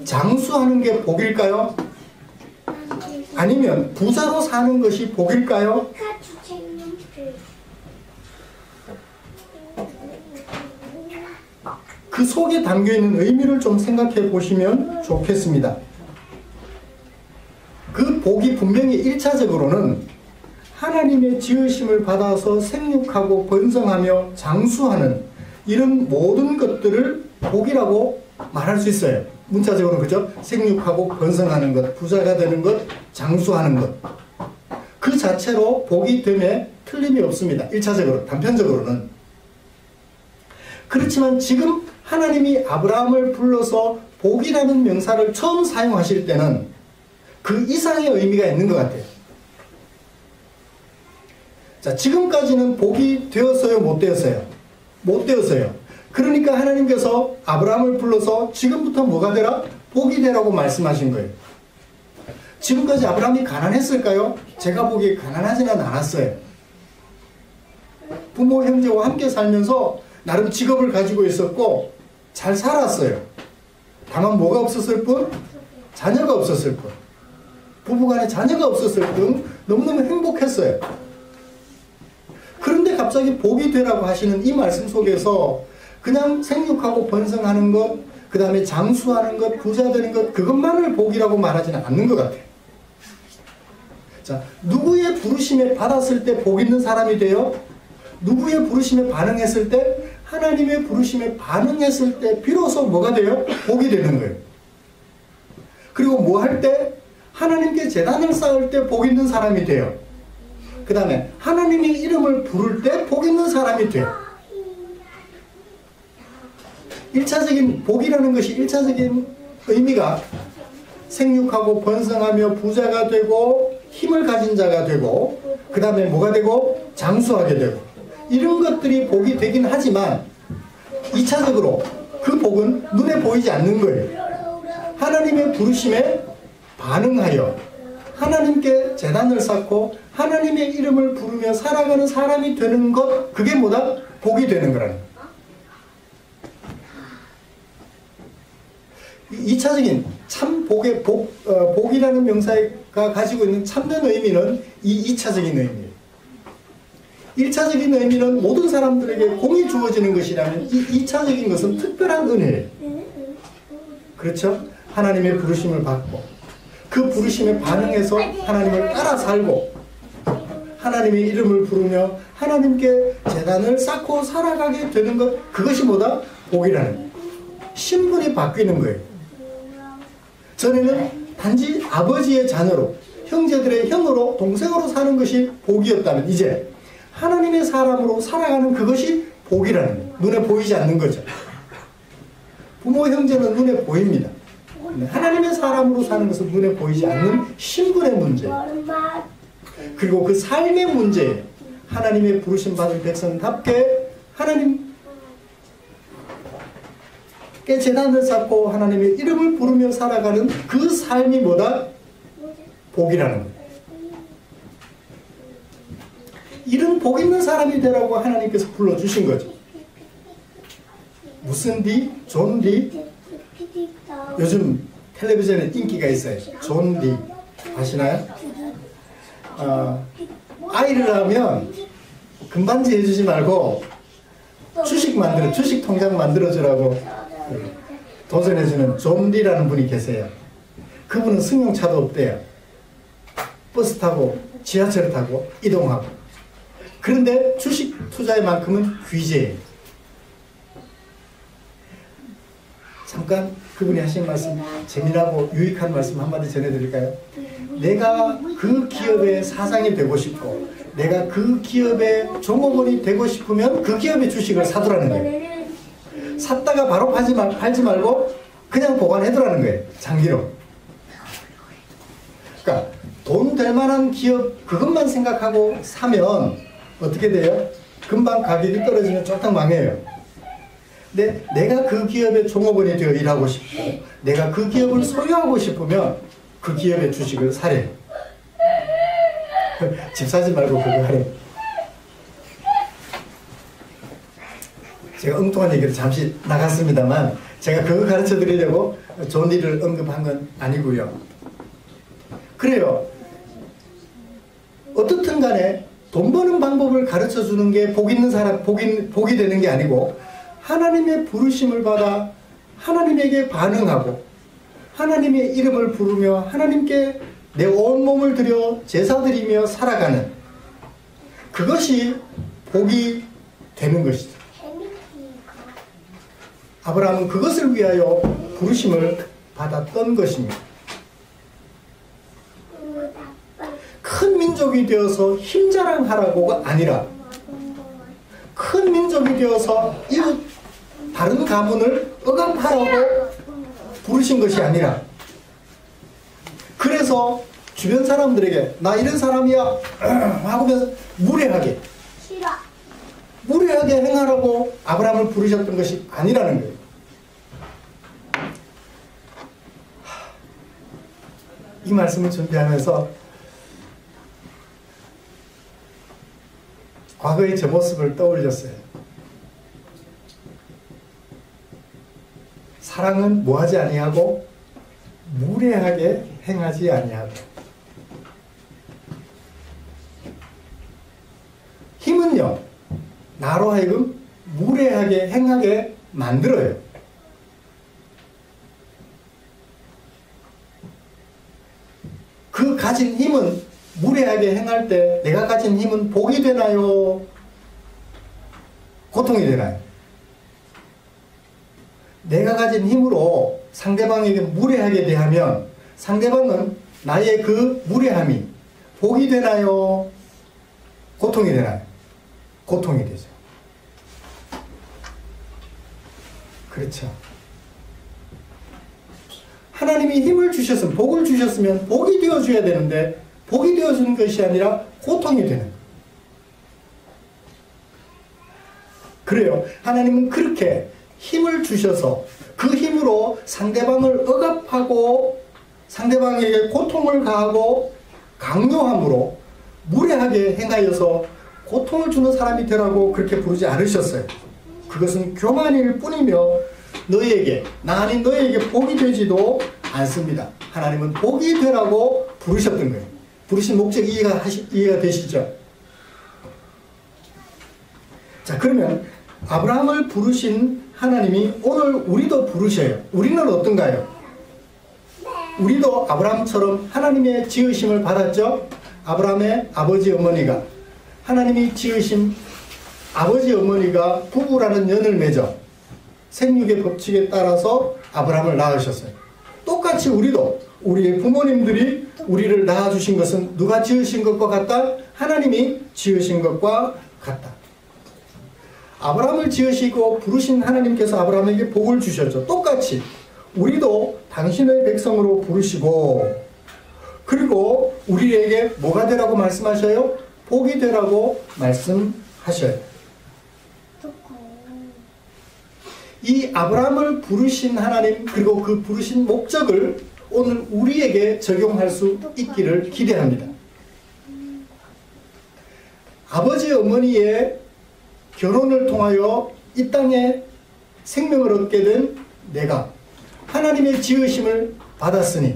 장수하는 게 복일까요? 아니면 부자로 사는 것이 복일까요? 그 속에 담겨있는 의미를 좀 생각해 보시면 좋겠습니다. 그 복이 분명히 1차적으로는 하나님의 지으심을 받아서 생육하고 번성하며 장수하는 이런 모든 것들을 복이라고 말할 수 있어요. 문자적으로는 그죠? 생육하고 번성하는 것, 부자가 되는 것, 장수하는 것. 그 자체로 복이 됨에 틀림이 없습니다. 1차적으로, 단편적으로는. 그렇지만 지금 하나님이 아브라함을 불러서 복이라는 명사를 처음 사용하실 때는 그 이상의 의미가 있는 것 같아요. 자, 지금까지는 복이 되었어요? 못 되었어요? 못 되었어요. 그러니까 하나님께서 아브라함을 불러서 지금부터 뭐가 되라? 복이 되라고 말씀하신 거예요. 지금까지 아브라함이 가난했을까요? 제가 보기에 가난하지는 않았어요. 부모 형제와 함께 살면서 나름 직업을 가지고 있었고 잘 살았어요. 다만 뭐가 없었을 뿐? 자녀가 없었을 뿐. 부부간에 자녀가 없었을 뿐 너무너무 행복했어요. 그런데 갑자기 복이 되라고 하시는 이 말씀 속에서 그냥 생육하고 번성하는 것, 그 다음에 장수하는 것, 부자 되는 것, 그것만을 복이라고 말하지는 않는 것 같아요. 자, 누구의 부르심에 받았을 때 복 있는 사람이 돼요? 누구의 부르심에 반응했을 때? 하나님의 부르심에 반응했을 때 비로소 뭐가 돼요? 복이 되는 거예요. 그리고 뭐 할 때? 하나님께 제단을 쌓을 때 복 있는 사람이 돼요. 그 다음에 하나님의 이름을 부를 때 복 있는 사람이 돼요. 1차적인 복이라는 것이 1차적인 의미가 생육하고 번성하며 부자가 되고 힘을 가진 자가 되고 그 다음에 뭐가 되고 장수하게 되고 이런 것들이 복이 되긴 하지만 2차적으로 그 복은 눈에 보이지 않는 거예요. 하나님의 부르심에 반응하여 하나님께 제단을 쌓고 하나님의 이름을 부르며 살아가는 사람이 되는 것, 그게 뭐다? 복이 되는 거라는 거예요. 2차적인 참 복의 복이라는 명사가 가지고 있는 참된 의미는 이 2차적인 의미예요. 1차적인 의미는 모든 사람들에게 공이 주어지는 것이라면 이 2차적인 것은 특별한 은혜예요. 그렇죠? 하나님의 부르심을 받고 그 부르심에 반응해서 하나님을 따라 살고 하나님의 이름을 부르며 하나님께 제단을 쌓고 살아가게 되는 것, 그것이 뭐다? 복이라는 거예요. 신분이 바뀌는 거예요. 전에는 단지 아버지의 자녀로 형제들의 형으로 동생으로 사는 것이 복이었다면 이제 하나님의 사람으로 살아가는 그것이 복이라는 거예요. 눈에 보이지 않는 거죠. 부모 형제는 눈에 보입니다. 하나님의 사람으로 사는 것은 눈에 보이지 않는 신분의 문제, 그리고 그 삶의 문제에 하나님의 부르심 받은 백성답게 하나님께 제단을 쌓고 하나님의 이름을 부르며 살아가는 그 삶이 뭐다? 복이라는 거예요. 이런 복 있는 사람이 되라고 하나님께서 불러주신 거죠. 무슨 리? 존 리? 요즘 텔레비전에 인기가 있어요. 존 리. 아시나요? 아이를 하면 금반지 해주지 말고 주식 통장 만들어주라고 도전해주는 존 리라는 분이 계세요. 그분은 승용차도 없대요. 버스 타고 지하철 타고 이동하고. 그런데 주식 투자의 만큼은 귀재예요. 잠깐 그분이 하신 말씀, 재미나고 유익한 말씀 한마디 전해드릴까요? 내가 그 기업의 사장이 되고 싶고 내가 그 기업의 종업원이 되고 싶으면 그 기업의 주식을 사두라는 거예요. 샀다가 바로 팔지 말고 그냥 보관해두라는 거예요. 장기로. 그러니까 돈 될 만한 기업 그것만 생각하고 사면 어떻게 돼요? 금방 가격이 떨어지면 쫄딱 망해요. 근데 내가 그 기업의 종업원이 되어 일하고 싶고 내가 그 기업을 소유하고 싶으면 그 기업의 주식을 사래. 집 사지 말고 그거 하래. 제가 엉뚱한 얘기를 잠시 나갔습니다만 제가 그거 가르쳐 드리려고 존 리를 언급한 건 아니고요. 그래요. 어떻든 간에 돈 버는 방법을 가르쳐 주는 게 복 있는 사람, 복이 되는 게 아니고 하나님의 부르심을 받아 하나님에게 반응하고 하나님의 이름을 부르며 하나님께 내 온몸을 들여 제사드리며 살아가는 그것이 복이 되는 것이죠. 아브라함은 그것을 위하여 부르심을 받았던 것입니다. 큰 민족이 되어서 힘자랑하라고가 아니라 큰 민족이 되어서 이웃 다른 가문을 억압하라고 부르신 것이 아니라 그래서 주변 사람들에게 나 이런 사람이야 하면서 무례하게 행하라고 아브라함을 부르셨던 것이 아니라는 거예요. 이 말씀을 준비하면서 과거의 제 모습을 떠올렸어요. 사랑은 뭐하지 아니하고 무례하게 행하지 아니하고 힘은요 나로 하여금 무례하게 행하게 만들어요. 그 가진 힘은 무례하게 행할 때 내가 가진 힘은 복이 되나요? 고통이 되나요? 내가 가진 힘으로 상대방에게 무례하게 대하면 상대방은 나의 그 무례함이 복이 되나요? 고통이 되나요? 고통이 되죠. 그렇죠. 하나님이 힘을 주셨으면 복을 주셨으면 복이 되어줘야 되는데 복이 되어주는 것이 아니라 고통이 되는 거예요. 그래요. 하나님은 그렇게 힘을 주셔서 그 힘으로 상대방을 억압하고 상대방에게 고통을 가하고 강요함으로 무례하게 행하여서 고통을 주는 사람이 되라고 그렇게 부르지 않으셨어요. 그것은 교만일 뿐이며 너희에게 나 아닌 너희에게 복이 되지도 않습니다. 하나님은 복이 되라고 부르셨던 거예요. 부르신 목적이 이해가 되시죠? 자, 그러면 아브라함을 부르신 하나님이 오늘 우리도 부르셔요. 우리는 어떤가요? 우리도 아브라함처럼 하나님의 지으심을 받았죠? 아브라함의 아버지 어머니가 하나님이 지으신 아버지 어머니가 부부라는 연을 맺어 생육의 법칙에 따라서 아브라함을 낳으셨어요. 똑같이 우리도 우리의 부모님들이 우리를 낳아주신 것은 누가 지으신 것과 같다? 하나님이 지으신 것과 같다. 아브라함을 지으시고 부르신 하나님께서 아브라함에게 복을 주셨죠. 똑같이 우리도 당신의 백성으로 부르시고, 그리고 우리에게 뭐가 되라고 말씀하셔요? 복이 되라고 말씀하셔요. 이 아브라함을 부르신 하나님, 그리고 그 부르신 목적을 오늘 우리에게 적용할 수 있기를 기대합니다. 아버지 어머니의 결혼을 통하여 이 땅에 생명을 얻게 된 내가 하나님의 지으심을 받았으니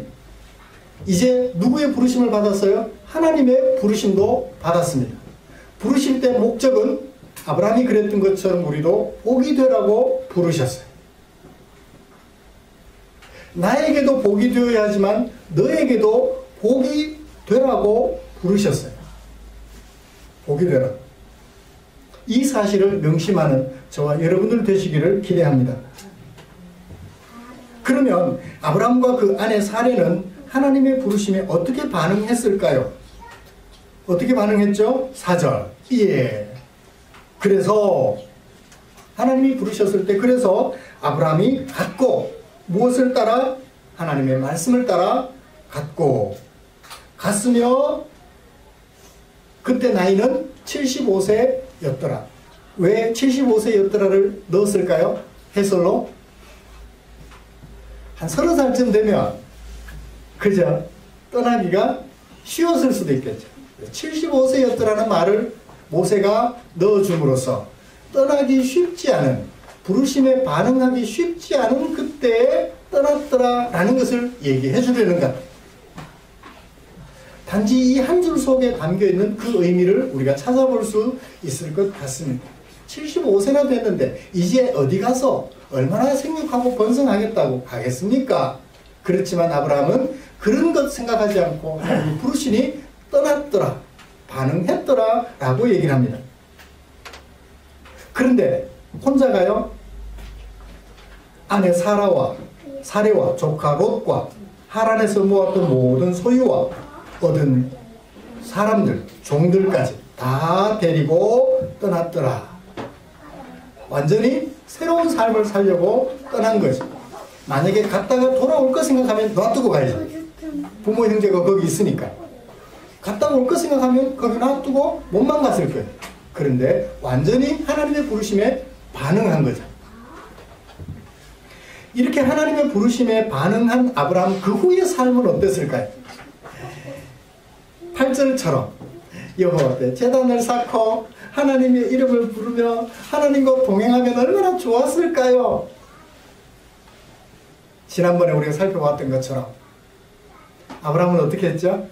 이제 누구의 부르심을 받았어요? 하나님의 부르심도 받았습니다. 부르실 때 목적은 아브라함이 그랬던 것처럼 우리도 복이 되라고 부르셨어요. 나에게도 복이 되어야 하지만 너에게도 복이 되라고 부르셨어요. 복이 되라. 이 사실을 명심하는 저와 여러분들 되시기를 기대합니다. 그러면 아브라함과 그 아내 사레는 하나님의 부르심에 어떻게 반응했을까요? 어떻게 반응했죠? 4절. 예. 그래서 하나님이 부르셨을 때, 그래서 아브라함이 갔고, 무엇을 따라? 하나님의 말씀을 따라 갔으며 그때 나이는 75세였더라. 왜 75세였더라를 넣었을까요? 해설로 한 30살쯤 되면 그저 떠나기가 쉬웠을 수도 있겠죠. 75세였더라는 말을 모세가 넣어줌으로써 떠나기 쉽지 않은, 부르심에 반응하기 쉽지 않은 그때에 떠났더라라는 것을 얘기해 주려는 것. 단지 이 한 줄 속에 담겨있는 그 의미를 우리가 찾아볼 수 있을 것 같습니다. 75세나 됐는데 이제 어디 가서 얼마나 생육하고 번성하겠다고 하겠습니까? 그렇지만 아브라함은 그런 것 생각하지 않고 하나님이 부르시니 떠났더라, 반응했더라 라고 얘기를 합니다. 그런데 혼자 가요? 아내 사레와 조카 롯과 하란에서 모았던 모든 소유와 얻은 사람들, 종들까지 다 데리고 떠났더라. 완전히 새로운 삶을 살려고 떠난 거지. 만약에 갔다가 돌아올 거 생각하면 놔두고 가야죠. 부모 형제가 거기 있으니까. 갔다가 올 거 생각하면 거기 놔두고 못만 갔을 거예요. 그런데 완전히 하나님의 부르심에 반응한 거죠. 이렇게 하나님의 부르심에 반응한 아브라함, 그 후의 삶은 어땠을까요? 8절처럼 여호와 앞에 제단을 쌓고 하나님의 이름을 부르며 하나님과 동행하면 얼마나 좋았을까요? 지난번에 우리가 살펴봤던 것처럼 아브라함은 어떻게 했죠?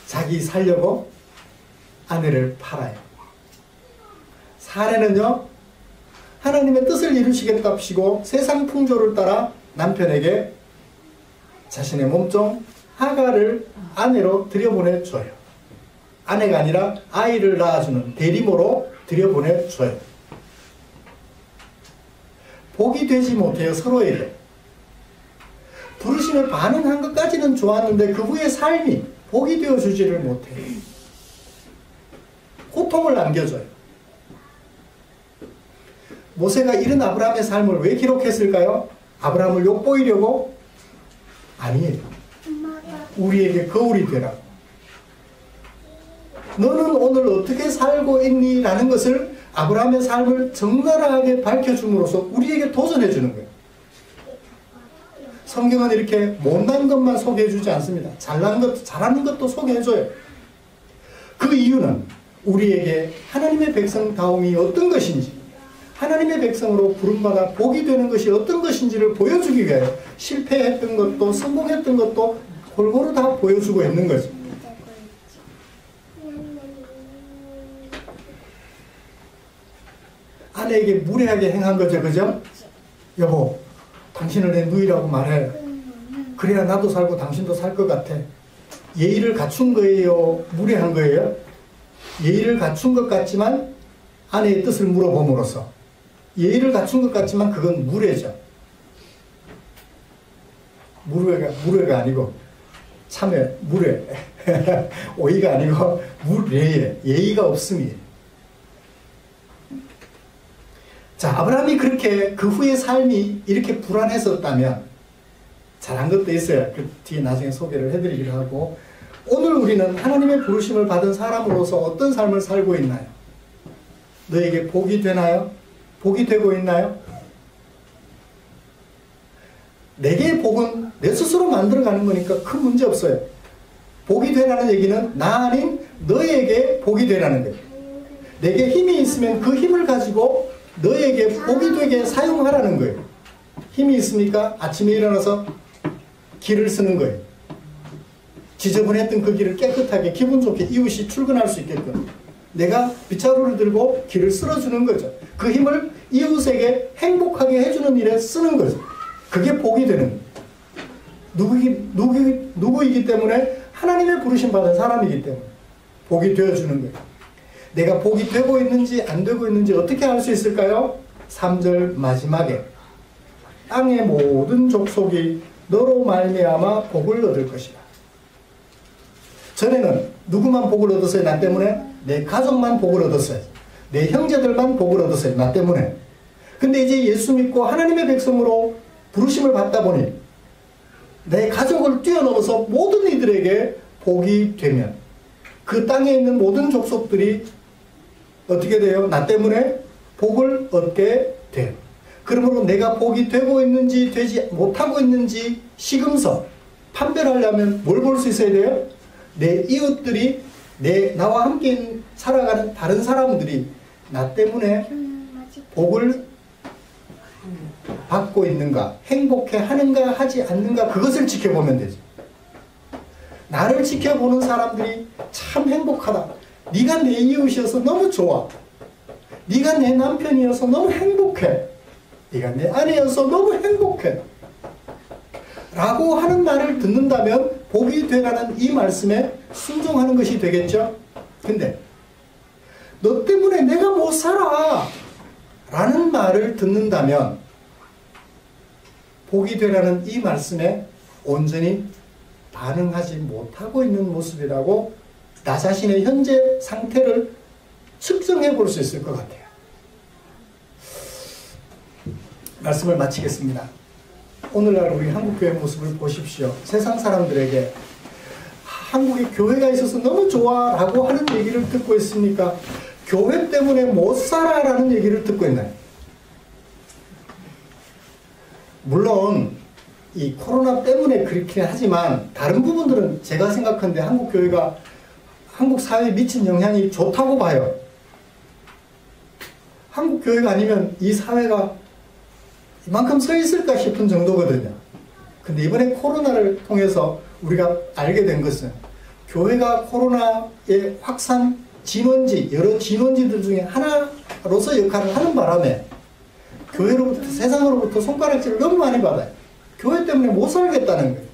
자기 살려고 아내를 팔아요. 사레는요, 하나님의 뜻을 이루시겠답시고 세상 풍조를 따라 남편에게 자신의 몸종 하가를 아내로 들여보내줘요. 아내가 아니라 아이를 낳아주는 대리모로 들여보내줘요. 복이 되지 못해요, 서로에게. 부르심에 반응한 것까지는 좋았는데 그 후의 삶이 복이 되어주지를 못해요. 고통을 남겨줘요. 모세가 이런 아브라함의 삶을 왜 기록했을까요? 아브라함을 욕보이려고? 아니에요. 우리에게 거울이 되라고. 너는 오늘 어떻게 살고 있니? 라는 것을 아브라함의 삶을 적나라하게 밝혀줌으로써 우리에게 도전해 주는 거예요. 성경은 이렇게 못난 것만 소개해 주지 않습니다. 잘난 것, 잘하는 것도 소개해 줘요. 그 이유는 우리에게 하나님의 백성다움이 어떤 것인지, 하나님의 백성으로 부름받아 복이 되는 것이 어떤 것인지를 보여주기 위하여 실패했던 것도 성공했던 것도 골고루 다 보여주고 있는 거죠. 아내에게 무례하게 행한 거죠, 그죠? 여보, 당신을 내 누이라고 말해. 그래야 나도 살고 당신도 살 것 같아. 예의를 갖춘 거예요? 무례한 거예요? 예의를 갖춘 것 같지만 아내의 뜻을 물어봄으로써 예의를 갖춘 것 같지만 그건 무례죠. 무례가 아니고 참회, 무례. 오이가 아니고 무례예. 예의가 없음이에요. 자, 아브라함이 그렇게 그 후의 삶이 이렇게 불안했었다면 잘한 것도 있어요. 그 뒤에 나중에 소개를 해드리기로 하고, 오늘 우리는 하나님의 부르심을 받은 사람으로서 어떤 삶을 살고 있나요? 너에게 복이 되나요? 복이 되고 있나요? 내게 복은 내 스스로 만들어가는 거니까 큰 문제 없어요. 복이 되라는 얘기는 나 아닌 너에게 복이 되라는 거예요. 내게 힘이 있으면 그 힘을 가지고 너에게 복이 되게 사용하라는 거예요. 힘이 있으니까 아침에 일어나서 길을 쓰는 거예요. 지저분했던 그 길을 깨끗하게 기분 좋게 이웃이 출근할 수 있게끔 내가 빗자루를 들고 길을 쓸어주는 거죠. 그 힘을 이웃에게 행복하게 해주는 일에 쓰는 거죠. 그게 복이 되는 누구이기 때문에 하나님의 부르심 받은 사람이기 때문에 복이 되어주는 거예요. 내가 복이 되고 있는지 안 되고 있는지 어떻게 알 수 있을까요? 3절 마지막에 땅의 모든 족속이 너로 말미암아 복을 얻을 것이다. 전에는 누구만 복을 얻었어요? 나 때문에? 내 가족만 복을 얻었어요. 내 형제들만 복을 얻었어요. 나 때문에. 근데 이제 예수 믿고 하나님의 백성으로 부르심을 받다 보니 내 가족을 뛰어넘어서 모든 이들에게 복이 되면 그 땅에 있는 모든 족속들이 어떻게 돼요? 나 때문에 복을 얻게 돼요. 그러므로 내가 복이 되고 있는지 되지 못하고 있는지 시금석 판별하려면 뭘 볼 수 있어야 돼요? 내 이웃들이 나와 함께 살아가는 다른 사람들이 나 때문에 복을 받고 있는가, 행복해 하는가 하지 않는가, 그것을 지켜보면 되죠. 나를 지켜보는 사람들이 참 행복하다. 네가 내 이웃이어서 너무 좋아. 네가 내 남편이어서 너무 행복해. 네가 내 아내여서 너무 행복해. 라고 하는 말을 듣는다면 복이 되라는 이 말씀에 순종하는 것이 되겠죠. 근데 너 때문에 내가 못 살아 라는 말을 듣는다면 복이 되라는 이 말씀에 온전히 반응하지 못하고 있는 모습이라고 나 자신의 현재 상태를 측정해 볼 수 있을 것 같아요. 말씀을 마치겠습니다. 오늘날 우리 한국교회 모습을 보십시오. 세상 사람들에게 한국에 교회가 있어서 너무 좋아 라고 하는 얘기를 듣고 있습니까? 교회 때문에 못 살아 라는 얘기를 듣고 있나요? 물론 이 코로나 때문에 그렇긴 하지만 다른 부분들은 제가 생각하는데 한국 교회가 한국 사회에 미친 영향이 좋다고 봐요. 한국 교회가 아니면 이 사회가 이만큼 서 있을까 싶은 정도거든요. 근데 이번에 코로나를 통해서 우리가 알게 된 것은 교회가 코로나의 확산 진원지, 여러 진원지들 중에 하나로서 역할을 하는 바람에 교회로부터, 세상으로부터 손가락질을 너무 많이 받아요. 교회 때문에 못 살겠다는 거예요.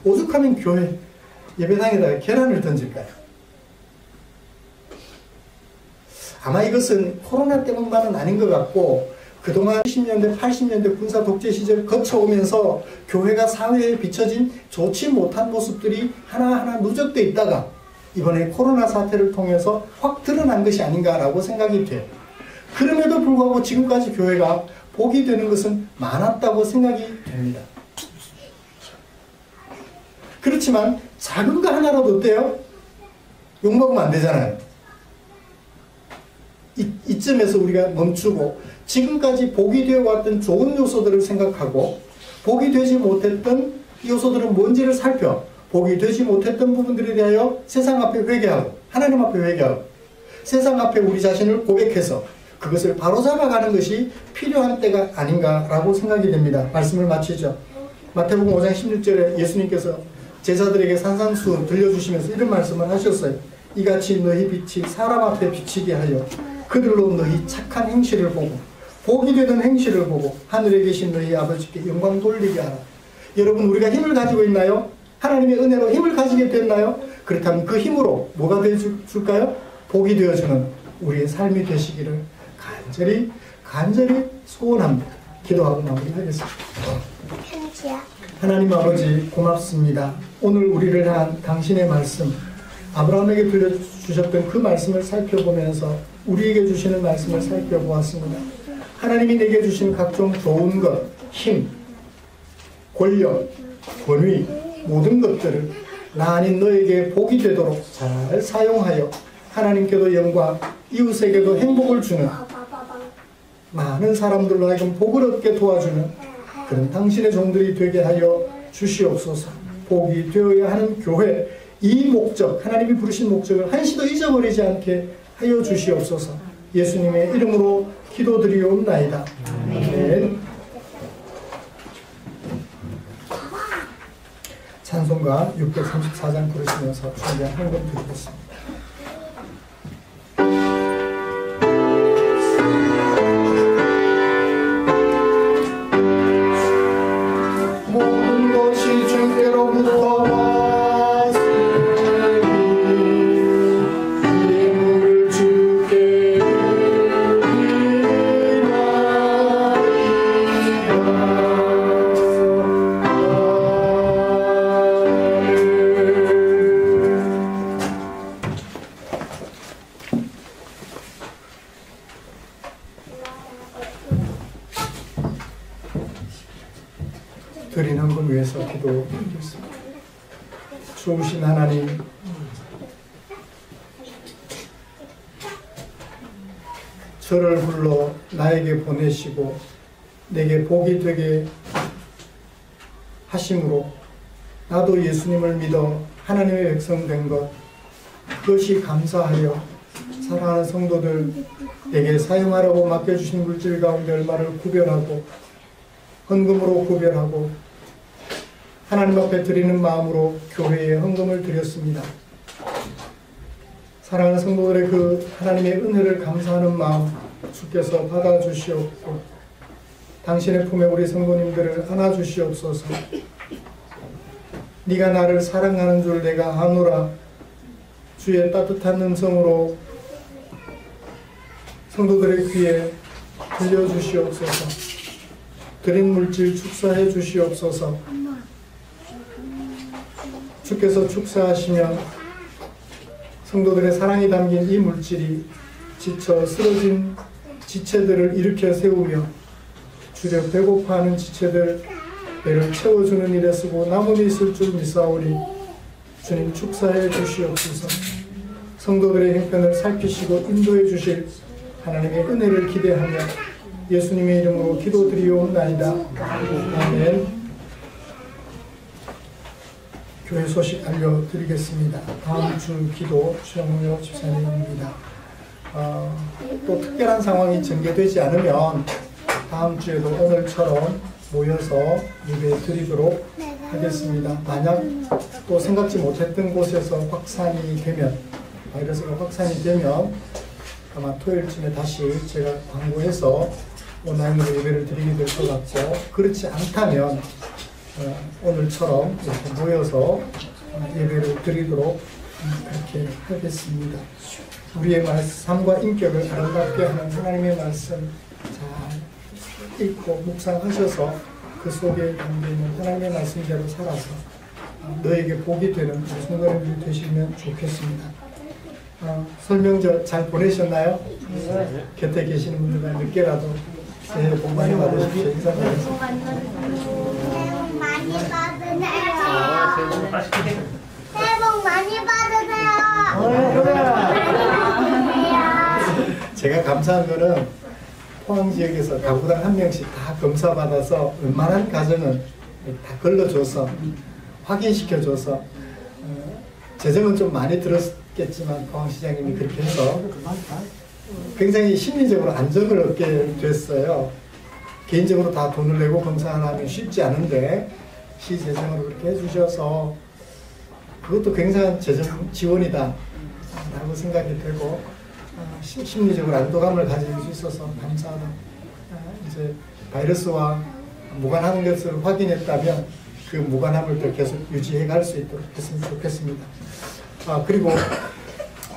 오죽하면 교회 예배당에다가 계란을 던질까요? 아마 이것은 코로나 때문만은 아닌 것 같고 그동안 70년대, 80년대 군사 독재 시절 거쳐오면서 교회가 사회에 비춰진 좋지 못한 모습들이 하나하나 누적되어 있다가 이번에 코로나 사태를 통해서 확 드러난 것이 아닌가라고 생각이 돼요. 그럼에도 불구하고 지금까지 교회가 복이 되는 것은 많았다고 생각이 됩니다. 그렇지만 작은 거 하나라도 어때요? 욕먹으면 안 되잖아요. 이쯤에서 우리가 멈추고 지금까지 복이 되어 왔던 좋은 요소들을 생각하고 복이 되지 못했던 요소들은 뭔지를 살펴 복이 되지 못했던 부분들에 대하여 세상 앞에 회개하고 하나님 앞에 회개하고 세상 앞에 우리 자신을 고백해서 그것을 바로잡아가는 것이 필요한 때가 아닌가라고 생각이 됩니다. 말씀을 마치죠. 마태복음 5장 16절에 예수님께서 제자들에게 산산수훈 들려주시면서 이런 말씀을 하셨어요. 이같이 너희 빛이 사람 앞에 비치게 하여 그들로 너희 착한 행실을 보고 복이 되는 행실을 보고 하늘에 계신 너희 아버지께 영광 돌리게 하라. 여러분, 우리가 힘을 가지고 있나요? 하나님의 은혜로 힘을 가지게 됐나요? 그렇다면 그 힘으로 뭐가 되어줄까요? 복이 되어주는 우리의 삶이 되시기를 간절히 소원합니다. 기도하고 마무리하겠습니다. 하나님 아버지 고맙습니다. 오늘 우리를 향한 당신의 말씀, 아브라함에게 들려주셨던 그 말씀을 살펴보면서 우리에게 주시는 말씀을 살펴보았습니다. 하나님이 내게 주신 각종 좋은 것, 힘, 권력, 권위, 모든 것들을 나 아닌 너에게 복이 되도록 잘 사용하여 하나님께도 영광, 이웃에게도 행복을 주는, 많은 사람들로 하여금 복을 얻게 도와주는 그런 당신의 종들이 되게 하여 주시옵소서. 복이 되어야 하는 교회, 이 목적, 하나님이 부르신 목적을 한시도 잊어버리지 않게 하여 주시옵소서. 예수님의 이름으로 기도드리옵나이다. 아멘. 찬송가 634장 부르시면서 준비한 헌금 드리겠습니다. 모든 것이 주께로부터 왔으니 예물을 주께 드린 헌금 위해서 기도드리겠습니다. 좋으신 하나님, 저를 불러 나에게 보내시고 내게 복이 되게 하심으로 나도 예수님을 믿어 하나님의 백성 된 것, 그것이 감사하여 사랑하는 성도들 내게 사용하라고 맡겨주신 물질 가운데 얼마를 구별하고 헌금으로 구별하고 하나님 앞에 드리는 마음으로 교회에 헌금을 드렸습니다. 사랑하는 성도들의 그 하나님의 은혜를 감사하는 마음 주께서 받아주시옵고 당신의 품에 우리 성도님들을 안아주시옵소서. 네가 나를 사랑하는 줄 내가 아노라. 주의 따뜻한 음성으로 성도들의 귀에 들려주시옵소서. 드린 물질 축사해 주시옵소서. 주께서 축사하시면 성도들의 사랑이 담긴 이 물질이 지쳐 쓰러진 지체들을 일으켜 세우며 주려 배고파하는 지체들 배를 채워주는 일에 쓰고 남음이 있을 줄 믿사오니 주님 축사해 주시옵소서. 성도들의 형편을 살피시고 인도해 주실 하나님의 은혜를 기대하며 예수님의 이름으로 기도드리옵나이다. 아멘. 교회 소식 알려드리겠습니다. 다음 주 기도 최영료 집사님입니다. 또 특별한 상황이 전개되지 않으면 다음 주에도 오늘처럼 모여서 예배 드리도록 하겠습니다. 만약 또 생각지 못했던 곳에서 확산이 되면, 바이러스가 확산이 되면 아마 토요일쯤에 다시 제가 광고해서 온라인으로 예배를 드리게 될 것 같고, 그렇지 않다면 오늘처럼 이렇게 모여서 예배를 드리도록 그렇게 하겠습니다. 우리의 삶과 인격을 아름답게 하는 하나님의 말씀 잘 읽고 묵상하셔서 그 속에 담겨있는 하나님의 말씀대로 살아서 너에게 복이 되는 우리 성도님들이 되시면 좋겠습니다. 설명절 잘 보내셨나요? 네. 곁에 계시는 분들과 늦게라도 새해 복 많이 받으십시오. 인사드리겠습니다. 많이 받으세요. 새해 복 많이 받으세요. 제가 감사한 거는 포항 지역에서 가구당 한 명씩 다 검사받아서 웬만한 가정은 다 걸러줘서 확인시켜줘서 재정은 좀 많이 들었겠지만 포항시장님이 그렇게 해서 굉장히 심리적으로 안정을 얻게 됐어요. 개인적으로 다 돈을 내고 검사하면 쉽지 않은데 시 재정으로 그렇게 해주셔서 그것도 굉장한 재정 지원이다 라고 생각이 되고 심리적으로 안도감을 가질 수 있어서 감사하다. 이제 바이러스와 무관한 것을 확인했다면 그 무관함을 또 계속 유지해 갈 수 있도록 했으면 좋겠습니다. 그리고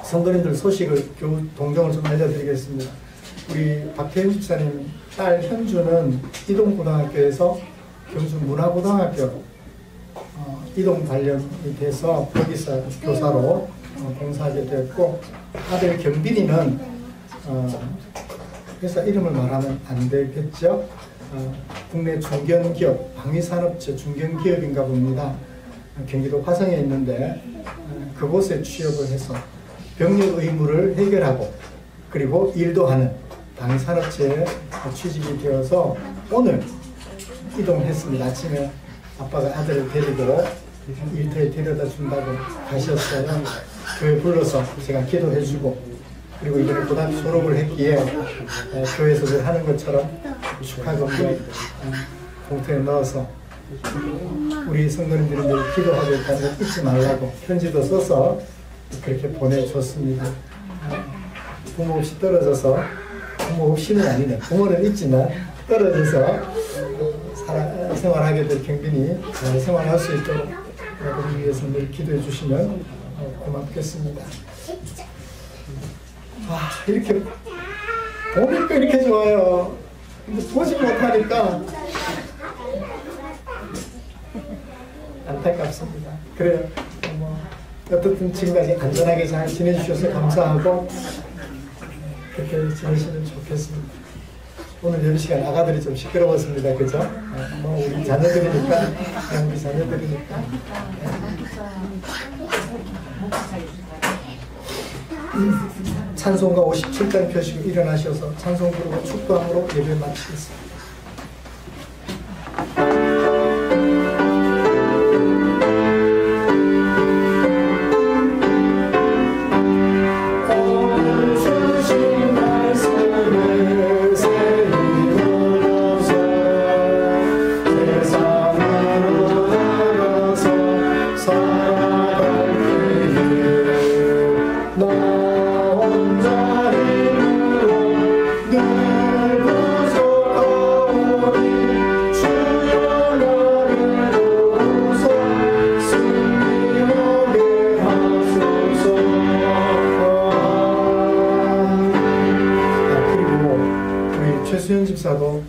성도님들 소식을 동정을 좀 알려드리겠습니다. 우리 박혜인 집사님 딸 현주는 이동고등학교에서 경주 문화고등학교 이동 관련이 돼서 거기서 교사로 봉사하게 되었고, 아들 경빈이는 회사 이름을 말하면 안 되겠죠. 국내 중견기업, 방위산업체 중견기업인가 봅니다. 경기도 화성에 있는데 그곳에 취업을 해서 병력 의무를 해결하고 그리고 일도 하는 방위산업체에 취직이 되어서 오늘 이동했습니다. 아침에 아빠가 아들을 데리고 일터에 데려다 준다고 가셨어요. 교회 불러서 제가 기도해주고 그리고 이번에 고등학교 졸업을 했기에 교회에서 늘 하는 것처럼 축하금도 봉투에 넣어서 우리 성도님들이 늘 기도하고 있다는 걸 잊지 말라고 편지도 써서 그렇게 보내줬습니다. 부모 없이 떨어져서, 부모 없이는 아니네, 부모는 있지만 떨어져서 생활하게 될 경빈이 잘 생활할 수 있도록 여러분을 위해서 늘 기도해 주시면 고맙겠습니다. 이렇게 보니까 이렇게 좋아요. 보지 못하니까 안타깝습니다. 그래요. 어떻든 지금까지 안전하게 잘 지내주셔서 감사하고 그렇게 지내시면 좋겠습니다. 오늘 예배 시간 아가들이 좀 시끄러웠습니다. 그죠? 우리 자녀들이니까, 우리 자녀들이니까. 찬송가 57장 펴시고 일어나셔서 찬송 부르고 축도함으로 예배 마치겠습니다. 집사도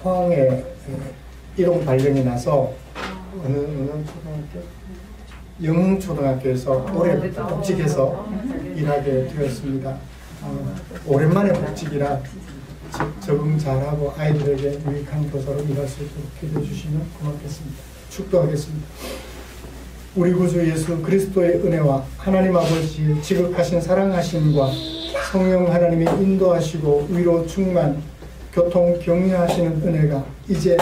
포항에 이동 발령이 나서 어느 초등학교? 영흥초등학교에서 올해 복직해서 일하게 되었습니다. 오랜만에 복직이라 적응 잘하고 아이들에게 유익한 교사로 일할 수 있도록 기도해 주시면 고맙겠습니다. 축도하겠습니다. 우리 구주 예수 그리스도의 은혜와 하나님 아버지의 지극하신 사랑하심과 성령 하나님이 인도하시고 위로 충만 교통 격려하시는 은혜가 이제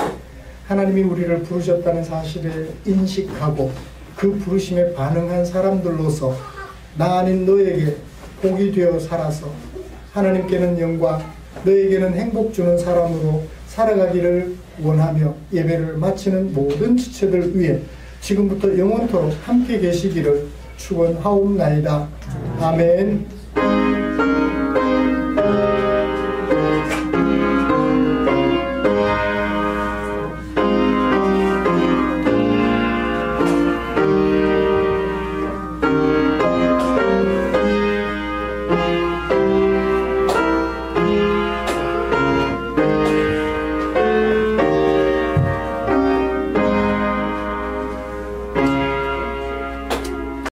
하나님이 우리를 부르셨다는 사실을 인식하고 그 부르심에 반응한 사람들로서 나 아닌 너에게 복이 되어 살아서 하나님께는 영광, 너에게는 행복 주는 사람으로 살아가기를 원하며 예배를 마치는 모든 지체들 위해 지금부터 영원토록 함께 계시기를 축원하옵나이다. 아멘.